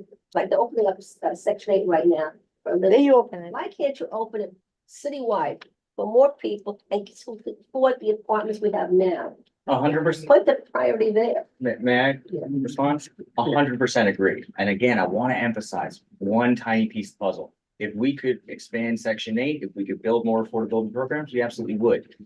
they're opening up Section 8 right now? They open it. Why can't you open it citywide for more people and support the apartments we have now? 100%. Put the priority there. May I respond? 100% agree. And again, I want to emphasize one tiny piece of the puzzle. If we could expand Section 8, if we could build more affordability programs, we absolutely would.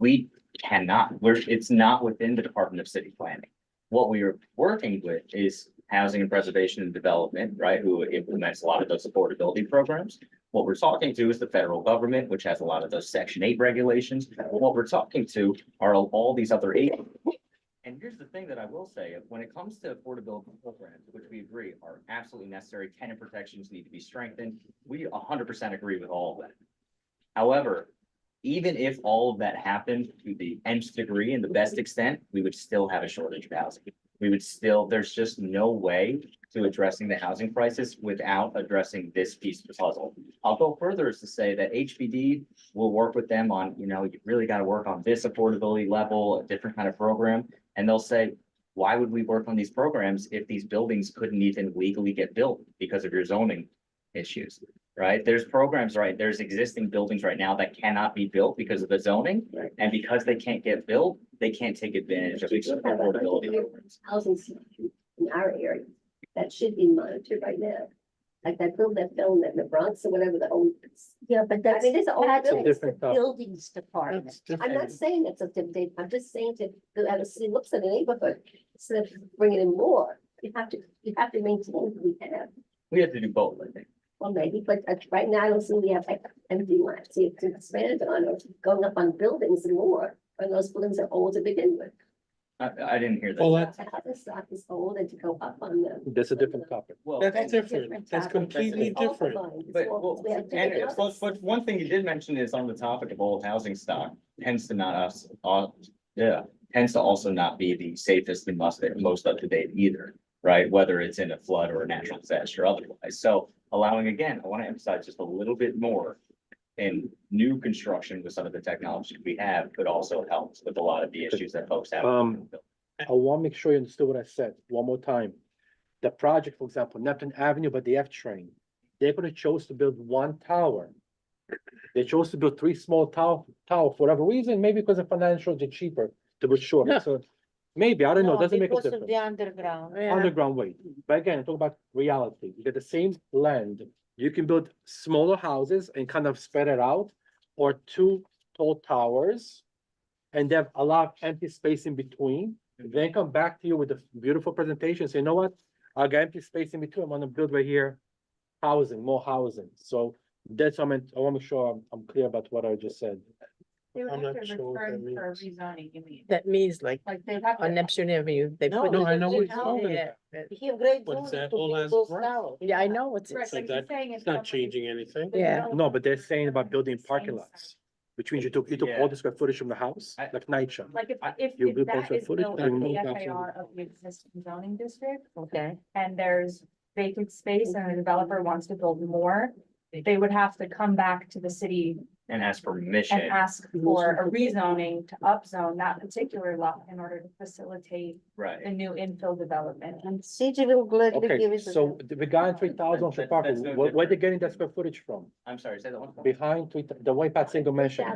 We cannot. It's not within the Department of City Planning. What we are working with is Housing and Preservation and Development, right, who implements a lot of those affordability programs. What we're talking to is the federal government, which has a lot of those Section 8 regulations. What we're talking to are all these other agencies. And here's the thing that I will say, when it comes to affordability programs, which we agree are absolutely necessary, tenant protections need to be strengthened. We 100% agree with all of that. However, even if all of that happened to the nth degree and the best extent, we would still have a shortage of housing. we would still, there's just no way to addressing the housing crisis without addressing this piece of the puzzle. I'll go further as to say that HPD will work with them on, you know, you really gotta work on this affordability level, a different kind of program. And they'll say, why would we work on these programs if these buildings couldn't even legally get built because of your zoning issues? Right? There's programs, right? There's existing buildings right now that cannot be built because of the zoning. Right. And because they can't get built, they can't take advantage of these affordability programs. Housing in our area that should be monitored right now. Like that film that in the Bronx or whatever the old. Yeah, but that's, mean, it's an old that's building. the Different topic. buildings department. That's I'm different. not saying that's a debate, I'm just saying to have a city looks at the neighborhood, instead of bringing in more, you have to maintain what we have. We have to do both, I think. Well, maybe, but right now I don't see we have like empty lots here to expand on or going up on buildings and more. When those buildings are old to begin with. I didn't hear Well, that. that's, To have the stock is old and to go up on them. That's a different topic. Well, that's a different. different That's topic. completely It's all different. combined. It's But, all- well, we have and different it's, houses. but one thing you did mention is on the topic of old housing stock tends to not us, tends to also not be the safest and most up to date either, right? Whether it's in a flood or a natural disaster or otherwise. So allowing, again, I want to emphasize just a little bit more in new construction with some of the technology we have could also help with a lot of the issues that folks have. I want to make sure you understood what I said one more time. The project, for example, Neptune Avenue, but the F train, they're gonna choose to build one tower. They chose to build three small tower for whatever reason, maybe because of financial, they're cheaper to build shorter. Yeah. So maybe, I don't know, No, doesn't make a because of difference. the underground. Underground way. But again, talk about reality. You get the same land. You can build smaller houses and kind of spread it out, or two tall towers. And they have a lot of empty space in between. Then come back to you with a beautiful presentation. Say, you know what? I got empty space in between. I'm gonna build right here. Housing, more housing. So that's, I want to make sure I'm clear about what I just said. They would I'm have not to sure what return that for means. rezoning, you mean? That means like Like they have on to. Neptune Avenue, they No, put. No, I know what it's you're talking Yeah, about. but- He have great But zoning that to all build has those right. towers. Yeah, I know what's. Right, So but he's that, saying it's not somebody- changing anything. the Yeah. developer No, but they're saying about is building the parking same lots. size. Which means you took all Yeah. the square footage from the house, I- like NYCHA. Like You if build that also is footage built and in the build FAR of the existing zoning district, Okay. and there's vacant space and the developer wants to build more, they would have to come back to the city And ask permission. and ask for a rezoning to upzone that particular lot in order to facilitate the Right. new infill development. And city will gladly give Okay, it to so them. the guy 3,000 on That's Chicago, no where they different. getting that square footage from? I'm sorry, say that one. Behind the way Pat Single mentioned.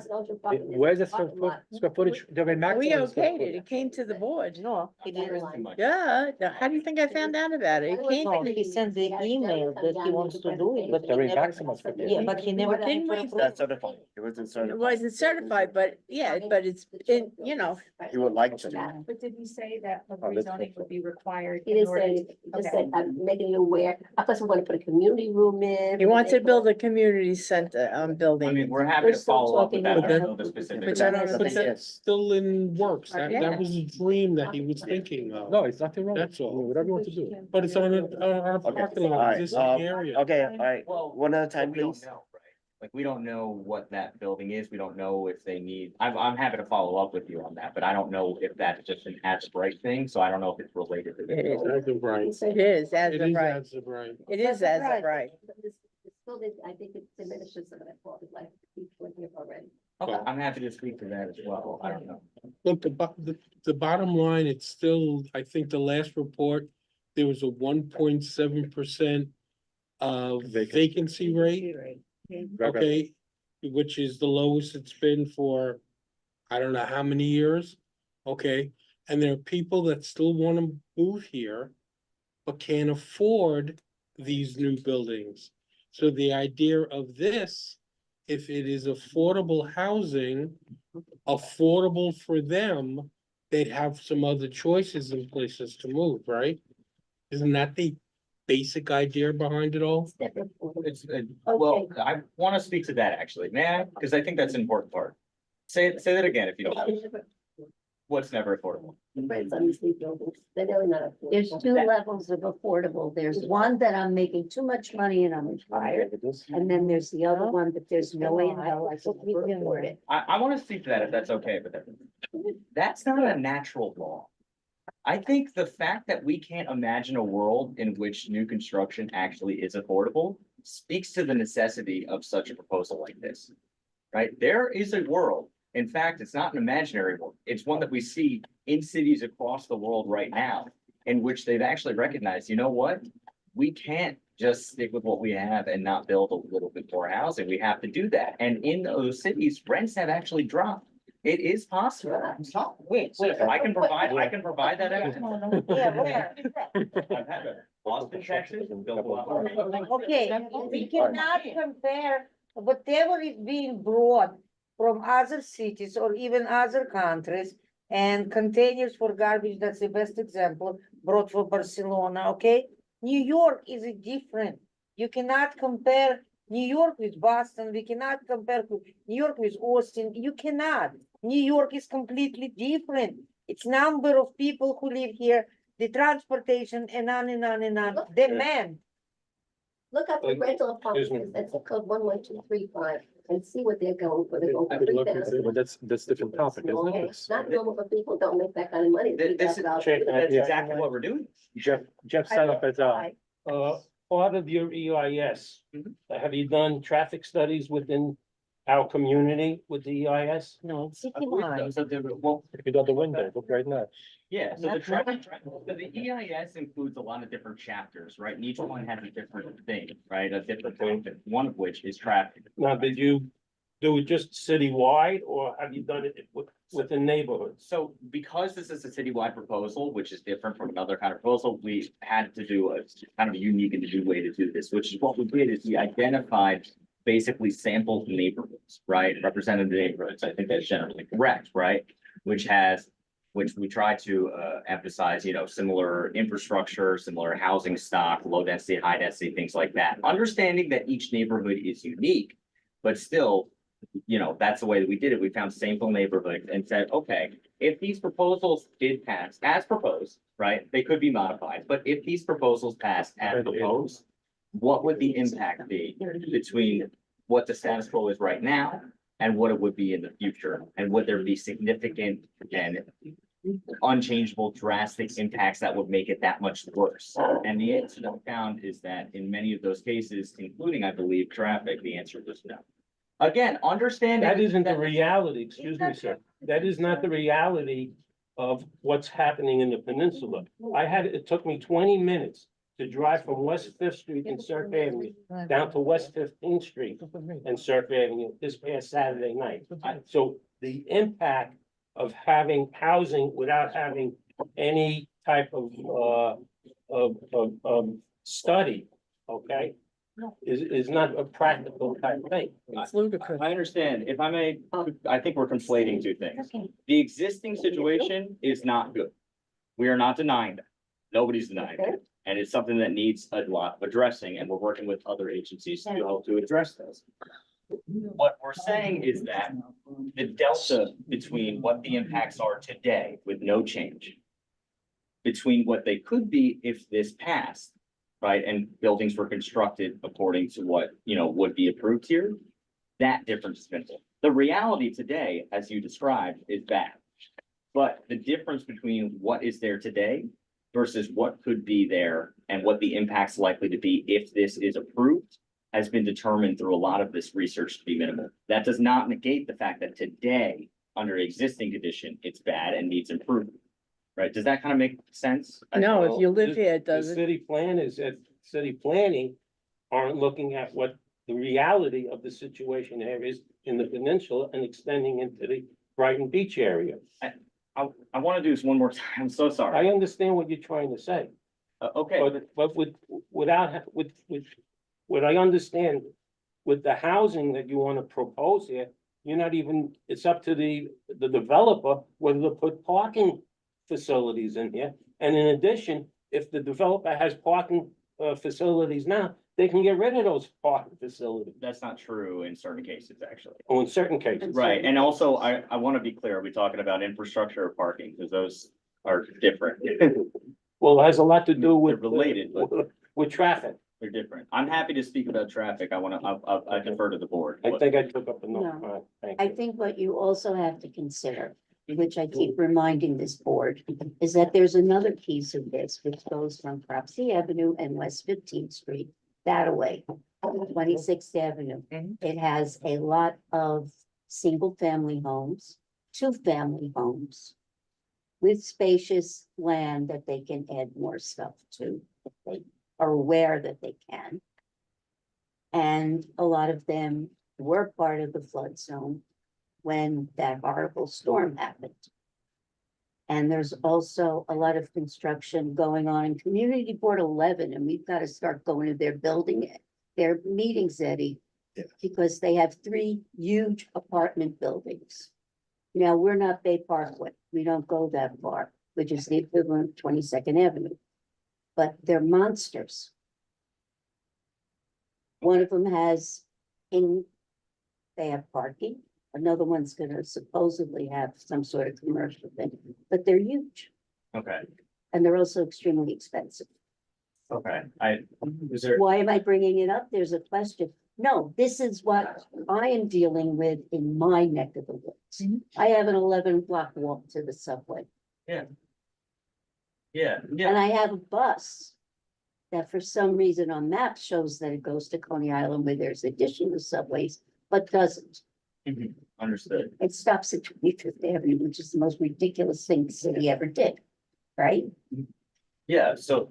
Where's the square footage? They're We maximum. okayed it, it came to the board. No, he didn't. Too much. Yeah, now how do you think I found out about it? It came No, to he sent the email that he wants to do it, but he Very never. maximum. Yeah, but he never came Didn't for we- approval. That's certified. It wasn't It certified. wasn't certified, but yeah, but it's in, you know, He would like to. But did he say that a Oh, that's rezoning would be required? He in didn't order say, to- he just Okay. said, I'm making you aware, I thought we want to put a community room in. he wants to build a community center, building. I mean, we're happy We're to still follow up with that. I talking don't about- know the specifics. But I don't know. But that's still in works. That Yeah. was a dream that he was thinking of. No, it's nothing wrong. That's all. Whatever you want to do. But it's on a Okay, parking all lot, right, existing area. okay, all right, Well, one at a But time, we don't please. know, right? Like, we don't know what that building is. We don't know if they need, I'm happy to follow up with you on that, but I don't know if that's just an as of right thing, so I don't know if it's related to. It is. As of right. It is, as It of is right. as of right. It is as of right. This building, I think it diminishes some of that quality, like people in here already. Okay, I'm happy to speak to that as well. I don't know. Look, the bottom line, it's still, I think the last report, there was a 1.7% vacancy rate, okay? Which is the lowest it's been for, I don't know how many years, okay? And there are people that still wanna move here, but can't afford these new buildings. So the idea of this, if it is affordable housing, affordable for them, they'd have some other choices in places to move, right? Isn't that the basic idea behind it all? It's, well, I want to speak to that actually, may I? Because I think that's an important part. Say that again if you don't mind. What's never affordable? Rents on these new buildings, they're really not. affordable. There's two levels of affordable. There's one that I'm making too much money and I'm retired. And then there's the other one that there's no way in hell I can afford it. I want to speak to that if that's okay, but that's not a natural law. I think the fact that we can't imagine a world in which new construction actually is affordable speaks to the necessity of such a proposal like this. Right? There is a world. In fact, it's not an imaginary world. It's one that we see in cities across the world right now, in which they've actually recognized, you know what? We can't just stick with what we have and not build a little bit more housing. We have to do that. And in those cities, rents have actually dropped. It is possible. Wait, I can provide that evidence. yeah, where? I've had it. Austin, Texas, built a lot more. Okay, we cannot compare whatever is being brought from other cities or even other countries. And containers for garbage, that's the best example, brought from Barcelona, okay? New York is different. You cannot compare New York with Boston. We cannot compare New York with Austin. You cannot. New York is completely different. It's number of people who live here, the transportation, and on and on and on. Demand. Look up the Like, rental excuse me. apartments, that's code 11235, and see what they're going for, they're going I for could look into it, 3,000. but that's different topic, isn't Okay, it? it's not normal for people don't make that kind of money. This is, $3,000. that's Yeah. exactly what we're doing. Jeff set up as a, Part of your EIS, Mhm. have you done traffic studies within our community with the EIS? No, I believe so. citywide. So well, if you got the window, look right now. yeah, so the Not- traffic, so the EIS includes a lot of different chapters, right? And each one has a different thing, right? A different topic, one of which is traffic. Now, did you do it just citywide, or have you done it within neighborhoods? So because this is a citywide proposal, which is different from another kind of proposal, we had to do a kind of a unique and new way to do this, which is what we did is we identified basically sampled neighborhoods, right? Representative neighborhoods. I think that's generally correct, right? Which we try to emphasize, you know, similar infrastructure, similar housing stock, low density, high density, things like that. Understanding that each neighborhood is unique, but still, you know, that's the way that we did it. We found sample neighborhoods and said, okay, if these proposals did pass as proposed, right, they could be modified, but if these proposals passed as proposed, what would the impact be between what the status quo is right now and what it would be in the future? And would there be significant and unchangeable drastic impacts that would make it that much worse? And the answer that we found is that in many of those cases, including, I believe, traffic, the answer was no. Again, understanding. That isn't the reality, excuse me, sir. That is not the reality of what's happening in the peninsula. It took me 20 minutes to drive from West Fifth Street and Surf Avenue down to West 15th Street and Surf Avenue this past Saturday night. So the impact of having housing without having any type of study, okay? Is not a practical type thing. It's ludicrous. I understand. If I may, I think we're conflating two things. The existing situation is not good. We are not denying that. Nobody's denying it. And it's something that needs a lot of addressing, and we're working with other agencies to help to address those. What we're saying is that the delta between what the impacts are today with no change, between what they could be if this passed, right, and buildings were constructed according to what, you know, would be approved here, that difference is minimal. The reality today, as you described, is bad. But the difference between what is there today versus what could be there and what the impact's likely to be if this is approved has been determined through a lot of this research to be minimal. That does not negate the fact that today, under existing condition, it's bad and needs improvement. Right? Does that kind of make sense? No, if you live The- here, it The doesn't. city plan is that city planning aren't looking at what the reality of the situation there is in the peninsula and extending into the Brighton Beach area. I want to do this one more time. I'm so sorry. I understand what you're trying to say, Okay, but what I understand with the housing that you want to propose here, you're not even, it's up to the developer whether to put parking facilities in here. And in addition, if the developer has parking facilities now, they can get rid of those parking facilities, that's not true in certain cases, actually. or in certain cases. Right, and also, I want to be clear, are we talking about infrastructure or parking? Because those are different. Well, it has a lot to do with. They're related, but- With traffic. They're different. I'm happy to speak about traffic. I defer to the board. I think I took up enough No. time. Thank I you. think what you also have to consider which I keep reminding this board, is that there's another piece of this which goes from Cropsey Avenue and West 15th Street that away, 26th Avenue. It has a lot of single-family homes, two-family homes with spacious land that they can add more stuff to, if they are aware that they can. And a lot of them were part of the flood zone when that horrible storm happened. And there's also a lot of construction going on in Community Board 11, and we've got to start going to their building, their meetings, Eddie. Yeah. Because they have 3 huge apartment buildings. Now, we're not Bay Parkway, we don't go that far, which is the equivalent of 22nd Avenue. But they're monsters. One of them they have parking. Another one's gonna supposedly have some sort of commercial thing, but they're huge Okay, and they're also extremely expensive. okay, is there, Why am I bringing it up? There's a question. No, this is what I am dealing with in my neck of the woods. I have an 11-block walk to the subway yeah, and I have a bus that for some reason on maps shows that it goes to Coney Island where there's additional subways, but doesn't. understood. It stops at 25th Avenue, which is the most ridiculous thing the city ever did, right? Yeah, so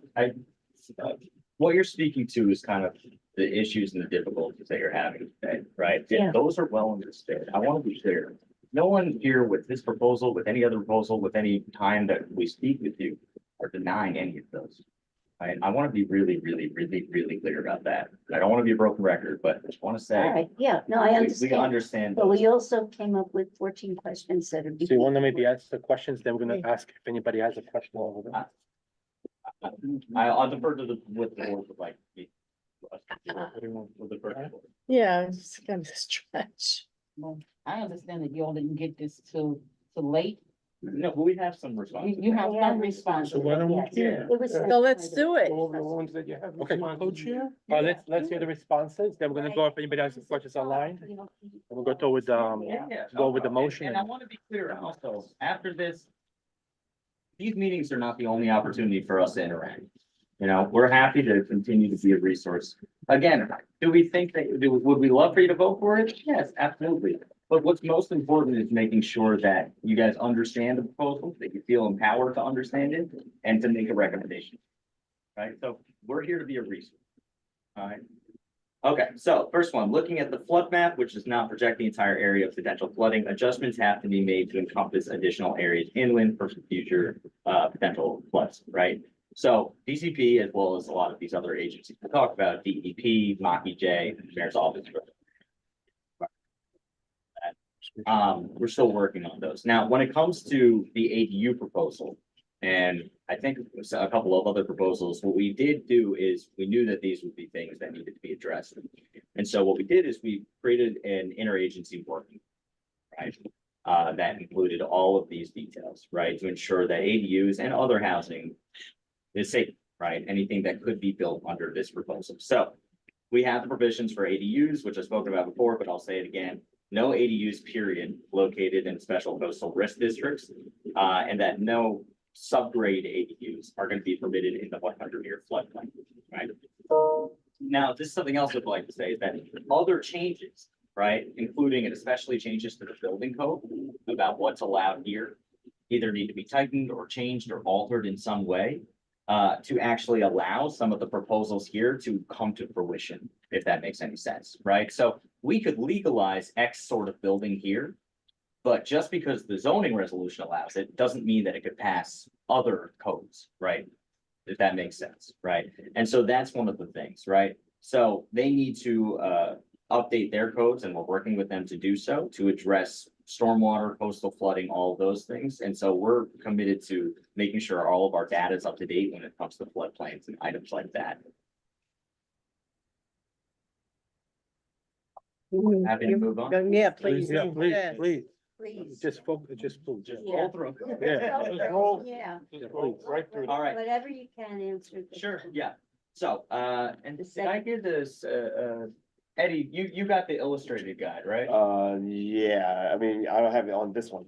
what you're speaking to is kind of the issues and the difficulties that you're having today, right? Yeah. Those are well understood. I want to be clear. No one here with this proposal, with any other proposal, with any time that we speak with you are denying any of those. Right? I want to be really, really, really, really clear about that. I don't want to be a broken record, but I just want to All say right, yeah, no, I we understand. understand. But those. we also came up with 14 questions that are. So you want to maybe answer the questions, then we're gonna ask if anybody has a question over there. I'll defer to with the board, like. With the first board. Yeah, it's kind of a stretch. Well, I understand that you all didn't get this till late. No, but we have some responses. You have some response. So why don't we Yes, hear? it was So sent let's by do it. All the ones that you have. Okay. Co-chair? Let's hear the responses, then we're gonna go if anybody has questions online, and we'll go with, go with the motion. And I want to be clear also, after this, these meetings are not the only opportunity for us to interact. You know, we're happy to continue to be a resource. Again, do we think that, would we love for you to vote for it? Yes, absolutely. But what's most important is making sure that you guys understand the proposal, that you feel empowered to understand it and to make a recommendation. Right? So we're here to be a resource. All right. Okay, so first one, looking at the flood map, which does not project the entire area of potential flooding, adjustments have to be made to encompass additional areas inland for future potential floods, right? So DCP, as well as a lot of these other agencies we talked about, DEP, Maki-J, Mayor's Office. We're still working on those. Now, when it comes to the ADU proposal, and I think a couple of other proposals, what we did do is we knew that these would be things that needed to be addressed. And so what we did is we created an interagency working, right? That included all of these details, right? To ensure that ADUs and other housing is safe, right? Anything that could be built under this proposal. So we have the provisions for ADUs, which I've spoken about before, but I'll say it again. No ADUs, period, located in special coastal risk districts, and that no subgrade ADUs are going to be permitted in the 100-year floodplain, right? Now, this is something else I'd like to say is that other changes, right, including and especially changes to the building code about what's allowed here, either need to be tightened or changed or altered in some way to actually allow some of the proposals here to come to fruition, if that makes any sense, right? So we could legalize X sort of building here, but just because the zoning resolution allows it, doesn't mean that it could pass other codes, right? If that makes sense, right? And so that's one of the things, right? So they need to update their codes, and we're working with them to do so, to address stormwater, coastal flooding, all of those things. And so we're committed to making sure all of our data is up to date when it comes to floodplains and items like that. Happy to move on. Yeah, please. Yeah, please, Yes. please, Please. just focus, just, please. Yeah. Yeah. Yeah, Yeah, please. Right through. All right, whatever you can answer. the- sure, yeah. So, and did I give this, Eddie, you got the illustrated guide, right? Yeah, I mean, I don't have it on this one.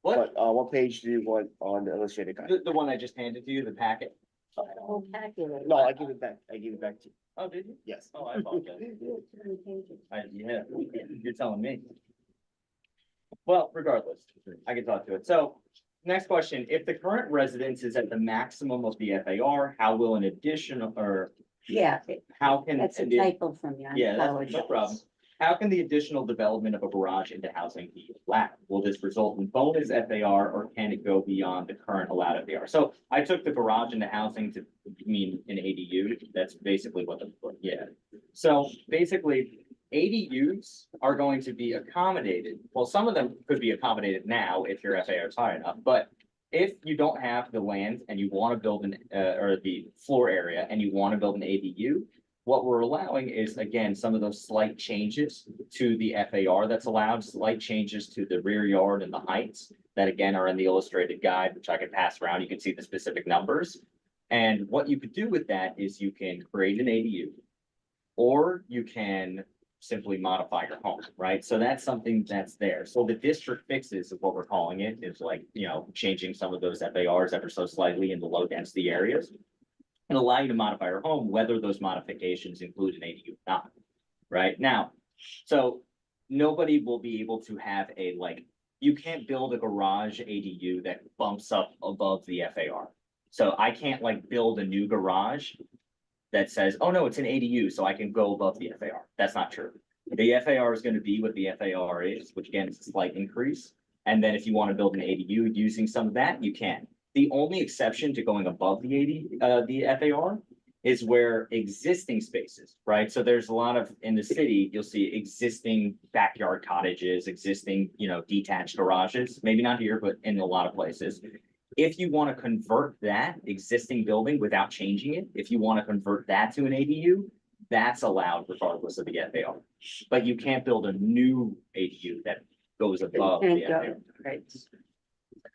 What? But, what page do you want on the illustrated guide? The one I just handed to you, the packet? Whole calculator. No, I give it back, to you, Oh, did you? yes. Oh, I apologize. Yeah, you're telling me. Well, regardless, I can talk to it. So, next question, if the current residence is at the maximum of the FAR, how will an additional, or Yeah, how can? that's a an- typo from you. I Yeah, that's no apologize. problem. How can the additional development of a garage into housing be allowed? Will this result in bonus FAR or can it go beyond the current allowed FAR? So I took the garage into housing to mean an ADU. That's basically what yeah. So basically, ADUs are going to be accommodated. Well, some of them could be accommodated now if your FAR is high enough, but if you don't have the land and you want to build an, or the floor area and you want to build an ADU, what we're allowing is, again, some of those slight changes to the FAR that's allowed, slight changes to the rear yard and the heights that again are in the illustrated guide, which I can pass around. You can see the specific numbers. And what you could do with that is you can create an ADU or you can simply modify your home, right? So that's something that's there. So the district fixes of what we're calling it is like, you know, changing some of those FARs ever so slightly in the low density areas. And allow you to modify your home, whether those modifications include an ADU or not, right? Now, so nobody will be able to have a, like, you can't build a garage ADU that bumps up above the FAR. So I can't like build a new garage that says, oh no, it's an ADU, so I can go above the FAR. That's not true. The FAR is gonna be what the FAR is, which again is a slight increase. And then if you want to build an ADU using some of that, you can. The only exception to going above the FAR is where existing spaces, right? So there's a lot of, in the city, you'll see existing backyard cottages, existing, you know, detached garages, maybe not here, but in a lot of places. If you want to convert that existing building without changing it, if you want to convert that to an ADU, that's allowed regardless of the FAR. But you can't build a new ADU that goes above the Can't go, FAR. right.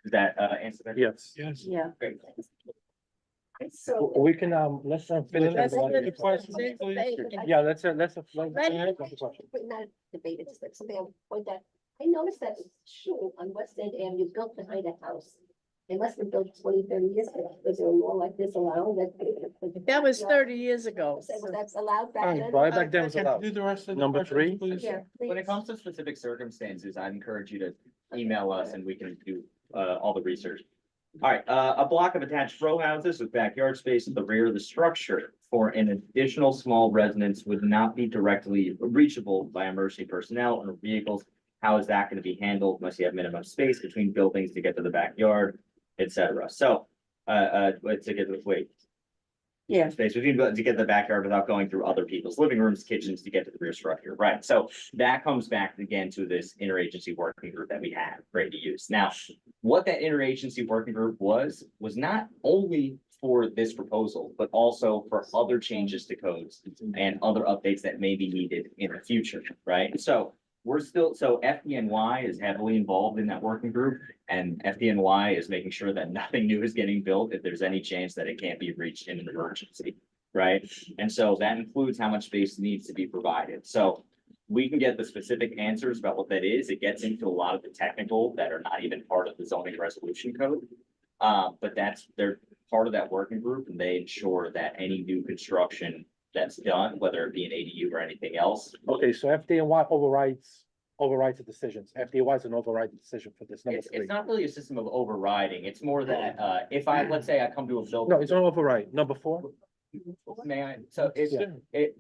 Does that answer that? Yes. Yeah. Great. So. We can, let's finish. Let's on the finish last- the question. Yeah, let's Ready? But not debate, it's like something I point out. I noticed that shul on West End Avenue built behind a house. It must have been built 20, 30 years ago. Was there more like this allowed? That was 30 years ago. Was that allowed back then? Right back then was allowed. Do the rest of the Number questions, three? please. Yeah, When it please. comes to specific circumstances, I'd encourage you to email us and we can do all the research. All right, a block of attached row houses with backyard space at the rear of the structure for an additional small residence would not be directly reachable by emergency personnel or vehicles. How is that going to be handled? Must you have minimum space between buildings to get to the backyard, et cetera? So, to get to, wait. Yeah. Space between, to get to the backyard without going through other people's living rooms, kitchens to get to the rear structure, right? So that comes back again to this interagency working group that we have, great to use. Now, what that interagency working group was not only for this proposal, but also for other changes to codes and other updates that may be needed in the future, right? So we're still, so FDNY is heavily involved in that working group, and FDNY is making sure that nothing new is getting built if there's any chance that it can't be reached in an emergency, right? And so that includes how much space needs to be provided. So we can get the specific answers about what that is. It gets into a lot of the technical that are not even part of the zoning resolution code. But they're part of that working group, and they ensure that any new construction that's done, whether it be an ADU or anything else. Okay, so FDNY overrides the decisions. FDNY is an override decision for this number It's three. not really a system of overriding. It's more that, if I, let's say I come to a building. No, it's not override. Number four? May I? So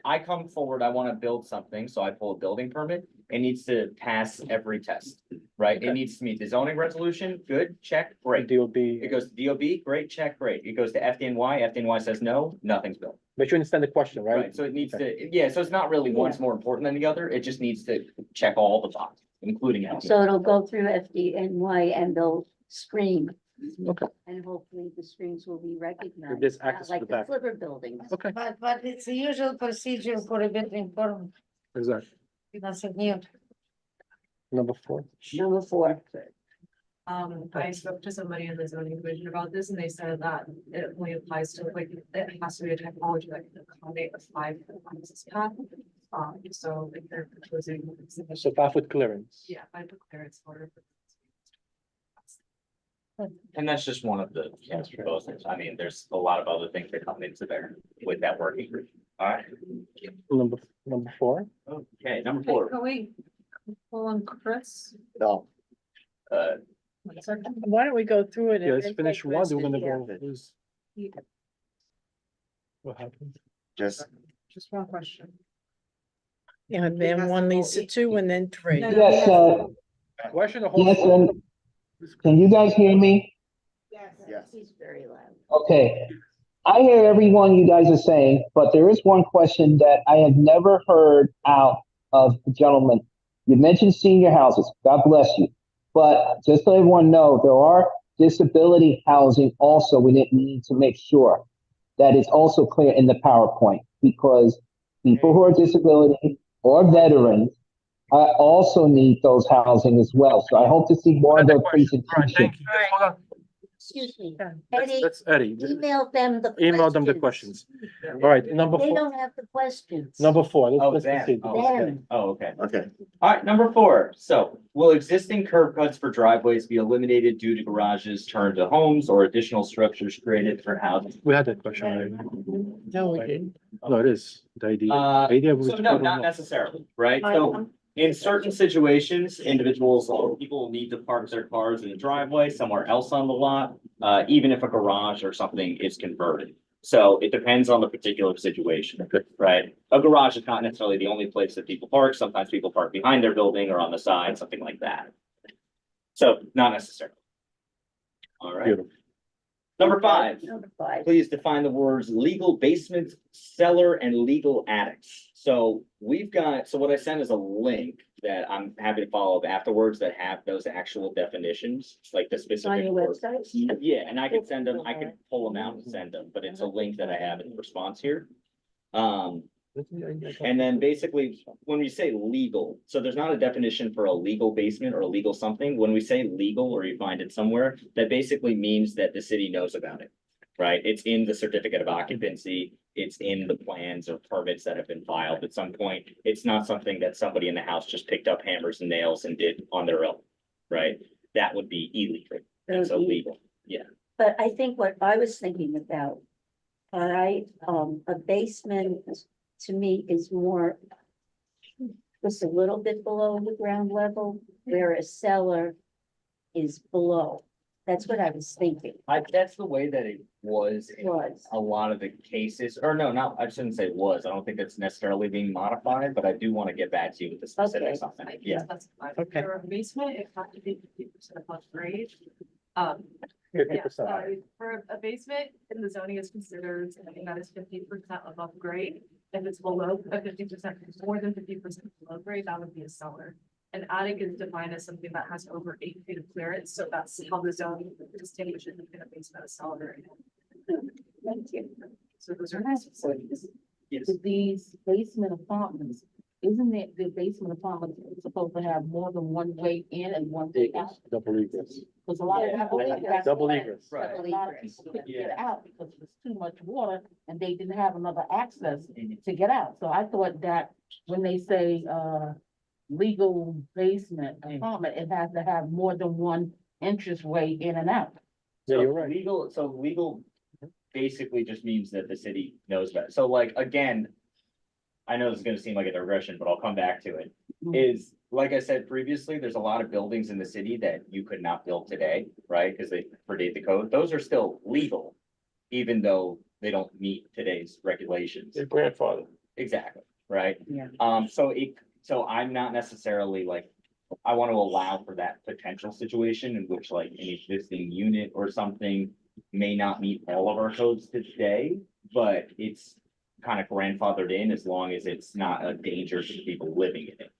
I come forward, I want to build something, so I pull a building permit. It needs to pass every test, right? It Okay. needs to meet the zoning resolution, good, check, great. DOB. It goes to DOB, great, check, great. It goes to FDNY says no, nothing's built. But you understand the question, right? Right, so it needs to, yeah, so it's not really one's more important than the other. It just needs to check all the boxes, including. FDNY. So it'll go through FDNY and they'll screen. Okay. And hopefully the screens will be recognized. there's not access to like the the back. flipper buildings. Okay, But it's a usual procedure for a building permit, exactly. nothing new. Number four. Number 4. I spoke to somebody in the zoning division about this and they said that it only applies to like, it has to be a technology that can accommodate a 5-foot path. So if they're proposing. So 5 foot clearance. Yeah, 5-foot clearance order. And that's just one of the proposals. I mean, there's a lot of other things that come into there with that working group. All right. Number four. Okay, number four. Can we pull on Chris? No, Uh, One second. Why don't we go through it? Yeah, let's finish one, then we're gonna Yeah. go. who's- What happened? just, Just one question. Yeah, and then one leads to two and then three. No, Yes, Question the whole. yes, and can you guys hear me? yes. He's very loud. Okay. I hear every one you guys are saying, but there is one question that I have never heard out of the gentleman. You mentioned senior houses. God bless you. But just so everyone know, there are disability housing also. We need to make sure that it's also clear in the PowerPoint, because people who are disability or veterans also need those housing as well. So I hope to see more of their presentation. Thank you. Hold on. Excuse me, That's Eddie, that's Eddie. email them the. Email them the questions. All right, number They four, don't have the questions. number four. Oh, Let's them. proceed. Oh, okay. Them. Oh, okay. Okay, All right, number four. So will existing curb cuts for driveways be eliminated due to garages turned to homes or additional structures created for housing? We had that question already. No, we didn't. No, it is the idea. Idea was So no, not necessarily, right? So in certain situations, individuals or people need to park their cars in a driveway somewhere else on the lot, even if a garage or something is converted. So it depends on the particular situation, right? A garage is not necessarily the only place that people park. Sometimes people park behind their building or on the side, something like that. So not necessarily. All right. Beautiful. Number five. Number five. Please define the words legal basement, cellar, and legal attics. So we've got, so what I sent is a link that I'm happy to follow up afterwards that have those actual definitions, like the On specific. your words. website? Yeah, and I could send them, I could pull them out and send them, but it's a link that I have in response here. And then basically, when we say legal, so there's not a definition for a legal basement or a legal something. When we say legal or you find it somewhere, that basically means that the city knows about it, right? It's in the certificate of occupancy. It's in the plans or permits that have been filed at some point. It's not something that somebody in the house just picked up hammers and nails and did on their own, right? That would be illegal. And so legal, yeah. But I think what I was thinking about, a basement to me is more just a little bit below the ground level, where a cellar is below. That's what I was thinking. That's the way that it was in Was. a lot of the cases, or no, not, I shouldn't say was. I don't think it's necessarily being modified, but I do want to get back to you with the specifics on that. Yeah. Okay. For a basement, it has to be 50% above grade. Here, Yeah, 50%. so for a basement, in the zoning is considered something that is 50% above grade. If it's below, 50%, more than 50% below grade, that would be a cellar. An attic is defined as something that has over 8 feet of clearance, so that's how the zoning distinguishes between a basement and a cellar. Thank you. So those are. Yes. With these basement apartments, isn't it the basement apartments supposed to have more than one way in and one way out? Double egress. Because a lot of people. that's Double why egress. Right. A lot of people couldn't get Yeah. out because it was too much water and they didn't have another access to get out. So I thought that when they say, legal basement apartment, it has to have more than one entranceway in and out. Yeah, So you're right. legal basically just means that the city knows about it. So like, again, I know this is gonna seem like a digression, but I'll come back to it. Is, like I said previously, there's a lot of buildings in the city that you could not build today, right? Because they predate the code. Those are still legal, even though they don't meet today's regulations. Their grandfather. Exactly, right? Yeah. So I'm not necessarily like, I want to allow for that potential situation in which like an existing unit or something may not meet all of our codes today, but it's kind of grandfathered in as long as it's not a danger to the people living in it.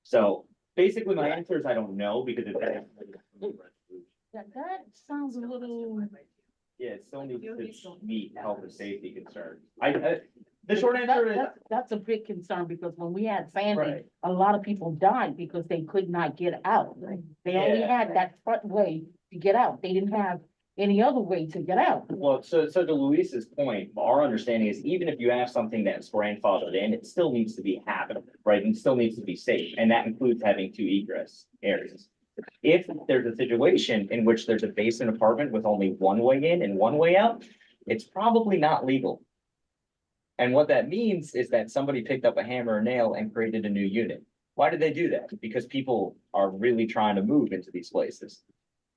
So basically my answer is I don't know because it's. That sounds a little. Yeah, it still needs to meet health and safety concerns. The short answer is. That's a big concern because when we had Sandy, Right. a lot of people died because they could not get out. They only Yeah. had that front way to get out. They didn't have any other way to get out. Well, so to Luis's point, our understanding is even if you have something that's grandfathered in, it still needs to be habitable, right? And still needs to be safe, and that includes having 2 egress areas. If there's a situation in which there's a basement apartment with only one way in and one way out, it's probably not legal. And what that means is that somebody picked up a hammer and nail and created a new unit. Why did they do that? Because people are really trying to move into these places.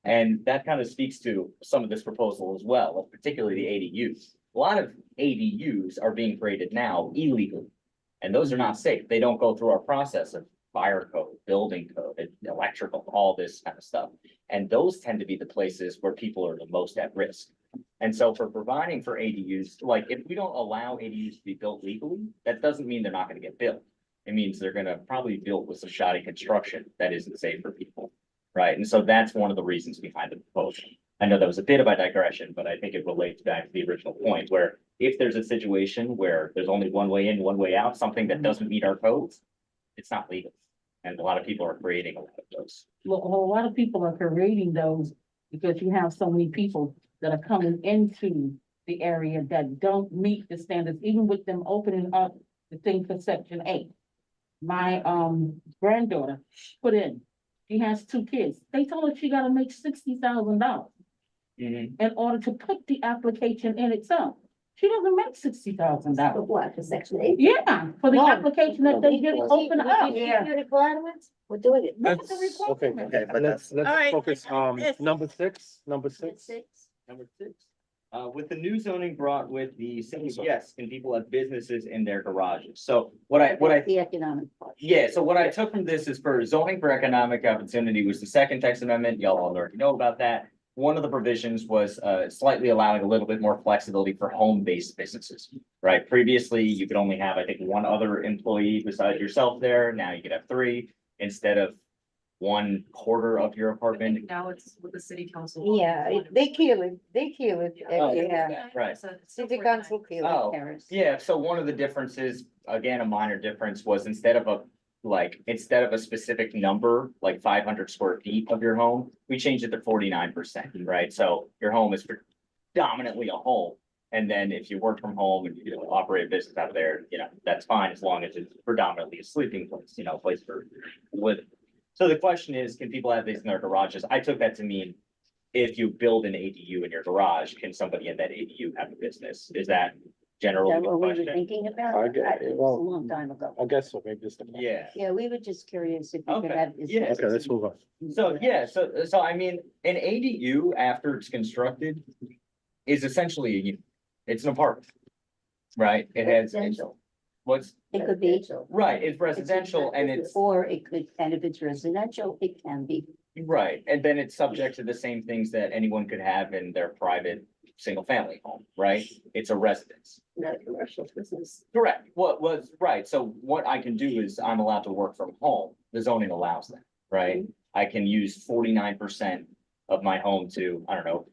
And that kind of speaks to some of this proposal as well, particularly the ADUs. A lot of ADUs are being created now illegally. And those are not safe. They don't go through our process of fire code, building code, electrical, all this kind of stuff. And those tend to be the places where people are the most at risk. And so for providing for ADUs, like if we don't allow ADUs to be built legally, that doesn't mean they're not going to get built. It means they're going to probably be built with some shoddy construction that isn't safe for people. Right. And so that's one of the reasons behind the proposal. I know that was a bit of a digression, but I think it relates back to the original point where if there's a situation where there's only one way in, one way out, something that doesn't meet our codes, it's not legal. And a lot of people are creating a lot of those. Well, a lot of people are creating those because you have so many people that are coming into the area that don't meet the standards, even with them opening up the thing for section 8. My granddaughter put in, she has 2 kids. They told her she gotta make $60,000 in order to put the application in itself. She doesn't make $60,000. For what, for section 8? Yeah, for the No. application that they just open up. Yeah. Requirements? We're doing it. Look at the Okay, requirement. Okay, but let's All right. focus, Yes. number 6. Number 6, with the new zoning brought with the city, yes, and people have businesses in their garages. So what I The economic part. yeah, so what I took from this is for zoning for economic opportunity was the second text amendment. Y'all all already know about that. One of the provisions was slightly allowing a little bit more flexibility for home-based businesses, right? Previously, you could only have, I think, 1 other employee besides yourself there. Now you could have 3 instead of 1/4 of your I apartment. think now it's with the city council. Yeah, they kill it, Oh, yeah, right. So it's still city 49. council kill Oh, it. yeah, so one of the differences, again, a minor difference was instead of a specific number, like 500 square feet of your home, we changed it to 49%, right? So your home is predominantly a home. And then if you work from home and you operate a business out there, that's fine as long as it's predominantly a sleeping place, a place for living. So the question is, can people have these in their garages? I took that to mean if you build an ADU in your garage, can somebody in that ADU have a business? Is that Is generally that the what we were question? thinking about? I get it. It was Well, a long time ago. I guess so, maybe just. Yeah. Yeah, we were just curious if we could Okay, have. yeah. Okay, let's move on. So, yeah, so I mean, an ADU after it's constructed is essentially a unit. It's an apartment. Right? It has, Residential. what's, It could be. right, it's residential and it's, Or it could, and if it's residential, it can be. right, and then it's subject to the same things that anyone could have in their private single family home, right? It's a residence. Not a commercial business. Correct. What was, right, so what I can do is I'm allowed to work from home. The zoning allows that, right? I can use 49% of my home to, I don't know,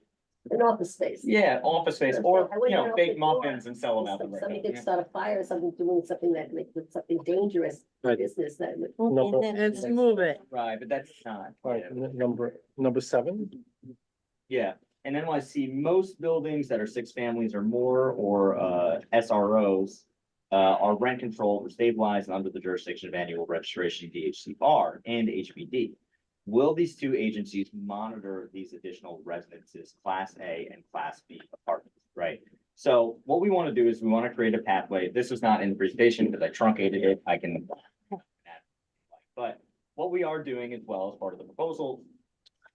An office space. yeah, office space or, I wouldn't know if bake it's muffins and sell them out the Somebody window. could start a fire, something doing something that makes it something dangerous Right. business that would. Let's move it. Right, but that's not. All right, number 7. Yeah, in NYC, most buildings that are 6 families or more or SROs are rent controlled or stabilized and under the jurisdiction of annual registration DHCR and HBD. Will these 2 agencies monitor these additional residences, Class A and Class B apartments, right? So what we want to do is we want to create a pathway. This was not in the presentation because I truncated it. I can. But what we are doing as well as part of the proposal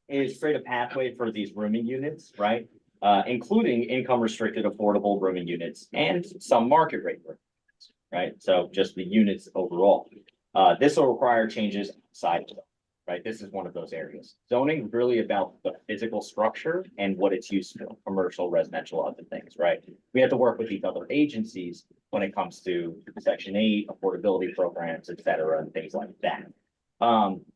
is create a pathway for these rooming units, right? Including income restricted affordable rooming units and some market rate rooming units, right? So just the units overall. This will require changes outside of, right? This is one of those areas. Zoning is really about the physical structure and what it's used for, commercial, residential, other things, right? We have to work with these other agencies when it comes to Section 8, affordability programs, et cetera, and things like that.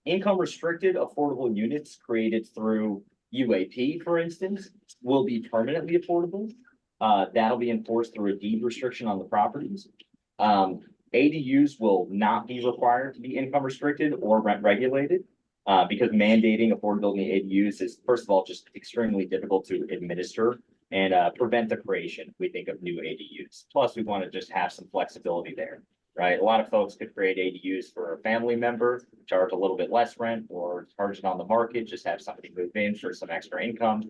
Income restricted affordable units created through UAP, for instance, will be permanently affordable. That'll be enforced through a deed restriction on the properties. ADUs will not be required to be income restricted or rent regulated. Because mandating affordability ADUs is, first of all, just extremely difficult to administer and prevent the creation, we think, of new ADUs. Plus, we want to just have some flexibility there. right? A lot of folks could create ADUs for a family member, charge a little bit less rent, or charge it on the market, just have somebody move in for some extra income.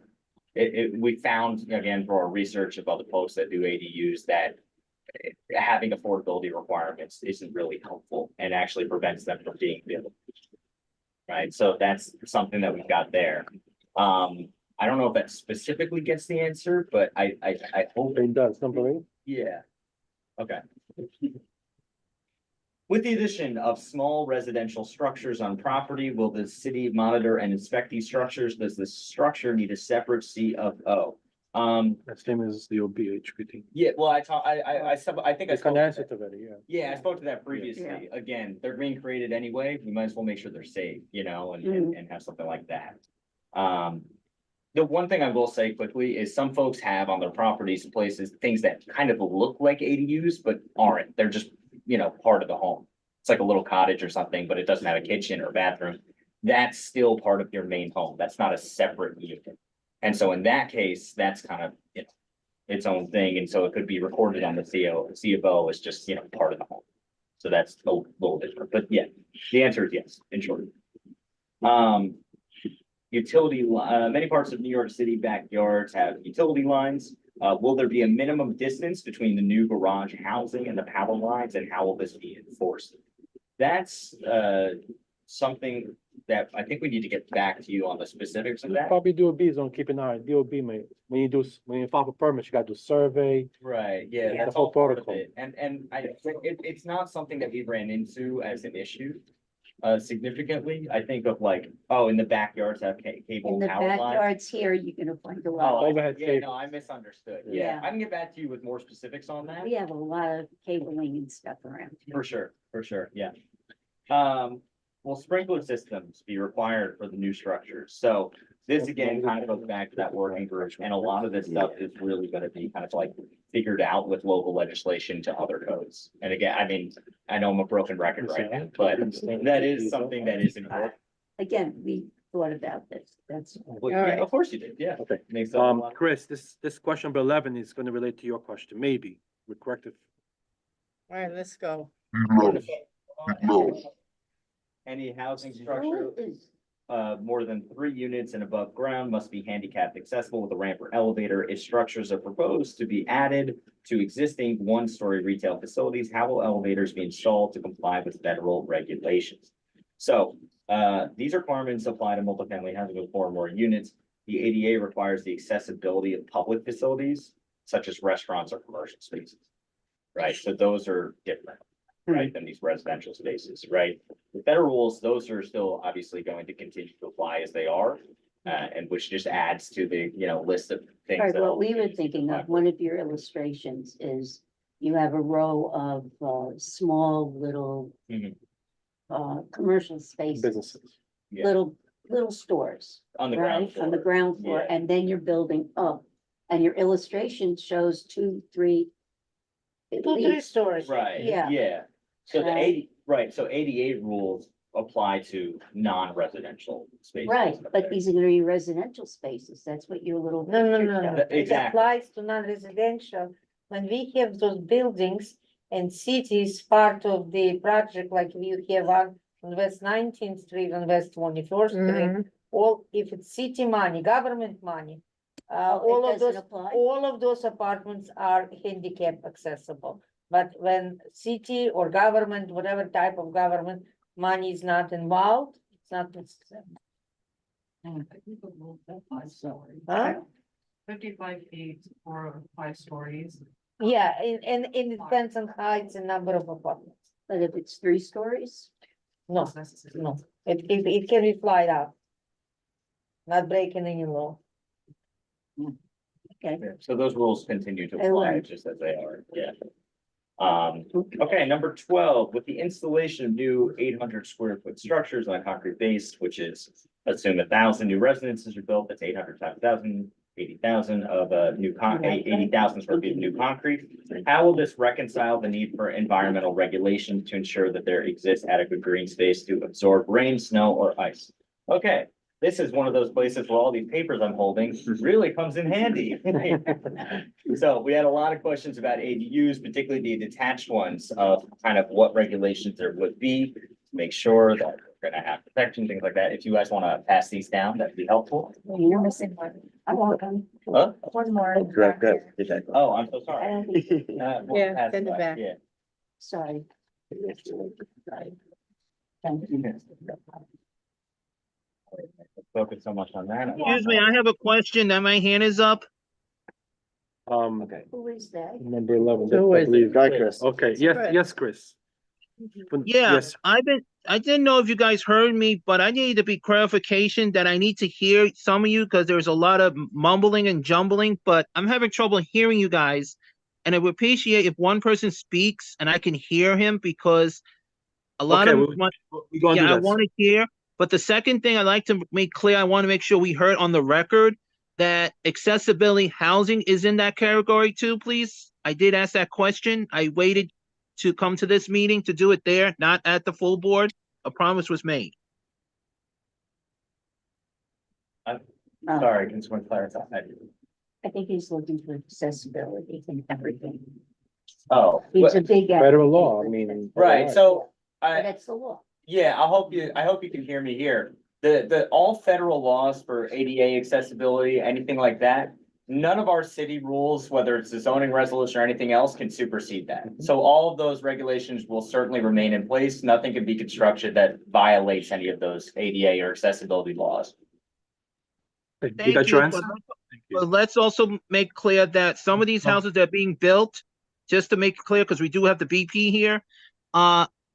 We found, again, through our research of other folks that do ADUs, that having affordability requirements isn't really helpful and actually prevents them from being built. Right, so that's something that we've got there. I don't know if that specifically gets the answer, but I hope. It does, number 8. Yeah. Okay. With the addition of small residential structures on property, will the city monitor and inspect these structures? Does the structure need a separate CFO? That same as the OBHPT. Yeah, well, I think I I spoke can to answer that. to that, yeah. Yeah, I spoke to that previously. Again, they're being created anyway. We might as well make sure they're safe, you know, and have something like that. The one thing I will say quickly is some folks have on their properties, places, things that kind of look like ADUs, but aren't. They're just, you know, part of the home. It's like a little cottage or something, but it doesn't have a kitchen or bathroom. That's still part of your main home. That's not a separate unit. And so in that case, that's kind of, you know, its own thing. And so it could be recorded on the CFO as just, you know, part of the home. So that's a little different, but yeah, the answer is yes, in short. Many parts of New York City backyards have utility lines. Will there be a minimum distance between the new garage housing and the power lines, and how will this be enforced? That's something that I think we need to get back to you on the specifics of that. Probably DOB is on keep an eye, DOB, man, when you file a permit, you gotta do survey. Right, yeah, The that's whole all part of protocol. it. And it's not something that we ran into as an issue. Significantly, I think of like, oh, in the backyards have In cable the power lines. backyards here, you're gonna find a Oh, lot. Overhead yeah, cable. no, I misunderstood. Yeah, Yeah. I can get back to you with more specifics on that. We have a lot of cabling and stuff around. here. For sure, yeah. Will sprinkler systems be required for the new structures? So this again kind of goes back to that working group, and a lot of this stuff is really gonna be kind of like figured out with local legislation to other codes. And again, I mean, I know I'm a broken record right now, but that is something that is important. Again, we thought about this, that's. Well, yeah, of course you did, yeah. Okay. Makes a lot of- Chris, this question number 11 is gonna relate to your question, maybe, with corrective. All right, let's go. Any housing structure Who is, more than 3 units and above ground must be handicapped accessible with a ramp or elevator. If structures are proposed to be added to existing 1-story retail facilities, how will elevators be installed to comply with federal regulations? So, these requirements apply to multifamily housing with 4 or more units. The ADA requires the accessibility of public facilities such as restaurants or commercial spaces. Right, so those are different, right, than these residential spaces, right? The federal rules, those are still obviously going to continue to apply as they are. And which just adds to the, you know, list of things. right, that what we were elevators thinking apply of, for. one of your illustrations is you have a row of small little Mhm. Commercial spaces, Businesses. Yeah. little stores. On the ground Right, on the floor. ground floor, Yeah. and then you're building up. And your illustration shows 2, 3. At 2, 3 least, stories. Right, Yeah. yeah. So the Right. so ADA rules apply to non-residential spaces. right, up but there. these are gonna be residential spaces, that's what your little. No, no, picture no, no. shows. It Exactly. applies to non-residential. When we have those buildings and cities part of the project, like we have on West 19th Street and West 21st Street, all, if it's city money, government money, Oh, all it of those, doesn't apply? all of those apartments are handicap accessible. But when city or government, whatever type of government, money is not involved, it's not necessary. Huh? 55 feet or 5 stories. Yeah, and it depends on heights and number of apartments. But if it's 3 stories, No, Not necessary. no, it can be flight out. Not breaking any law. okay, Yeah, so those rules continue to I apply learned. just as they are, yeah. Okay, number 12, with the installation of new 800 square foot structures on a concrete base, which is, assume 1,000 new residences are built, that's 800 times 1,000, 80,000 of new 80,000 square feet of new concrete. How will this reconcile the need for environmental regulations to ensure that there exists adequate green space to absorb rain, snow, or ice? Okay, this is one of those places where all these papers I'm holding really comes in handy. So we had a lot of questions about ADUs, particularly the detached ones, of kind of what regulations there would be, to make sure that we're gonna have protection, things like that. If you guys wanna pass these down, that'd be helpful. You're missing one. I'm welcome. Huh? One more. Oh, I'm so sorry. We'll Yeah, pass send it back. Yeah. Sorry. Focus so much on that. Excuse me, I have a question. Now my hand is up. Okay. Who is that? Number 11, Who I is it? believe. Go ahead, Chris. Okay, yes, Chris. Yeah, Yes, I didn't know if you guys heard me, but I need to be clarification that I need to hear some of you because there's a lot of mumbling and jumbling, but I'm having trouble hearing you guys. And I would appreciate if one person speaks and I can hear him because a lot okay, of we're gonna do I that. want to hear. But the second thing I'd like to make clear, I want to make sure we heard on the record that accessibility housing is in that category too, please. I did ask that question. I waited to come to this meeting to do it there, not at the full board. A promise was made. Sorry, can someone clarify? I think he's looking for accessibility and everything. Oh, He's a big. Federal law, I mean. right, so But that's the law. yeah, I hope you can hear me here. All federal laws for ADA accessibility, anything like that, none of our city rules, whether it's a zoning resolution or anything else, can supersede that. So all of those regulations will certainly remain in place. Nothing can be constructed that violates any of those ADA or accessibility laws. You Thank got you, your answer? but let's also make clear that some of these houses that are being built, just to make it clear, because we do have the BP here,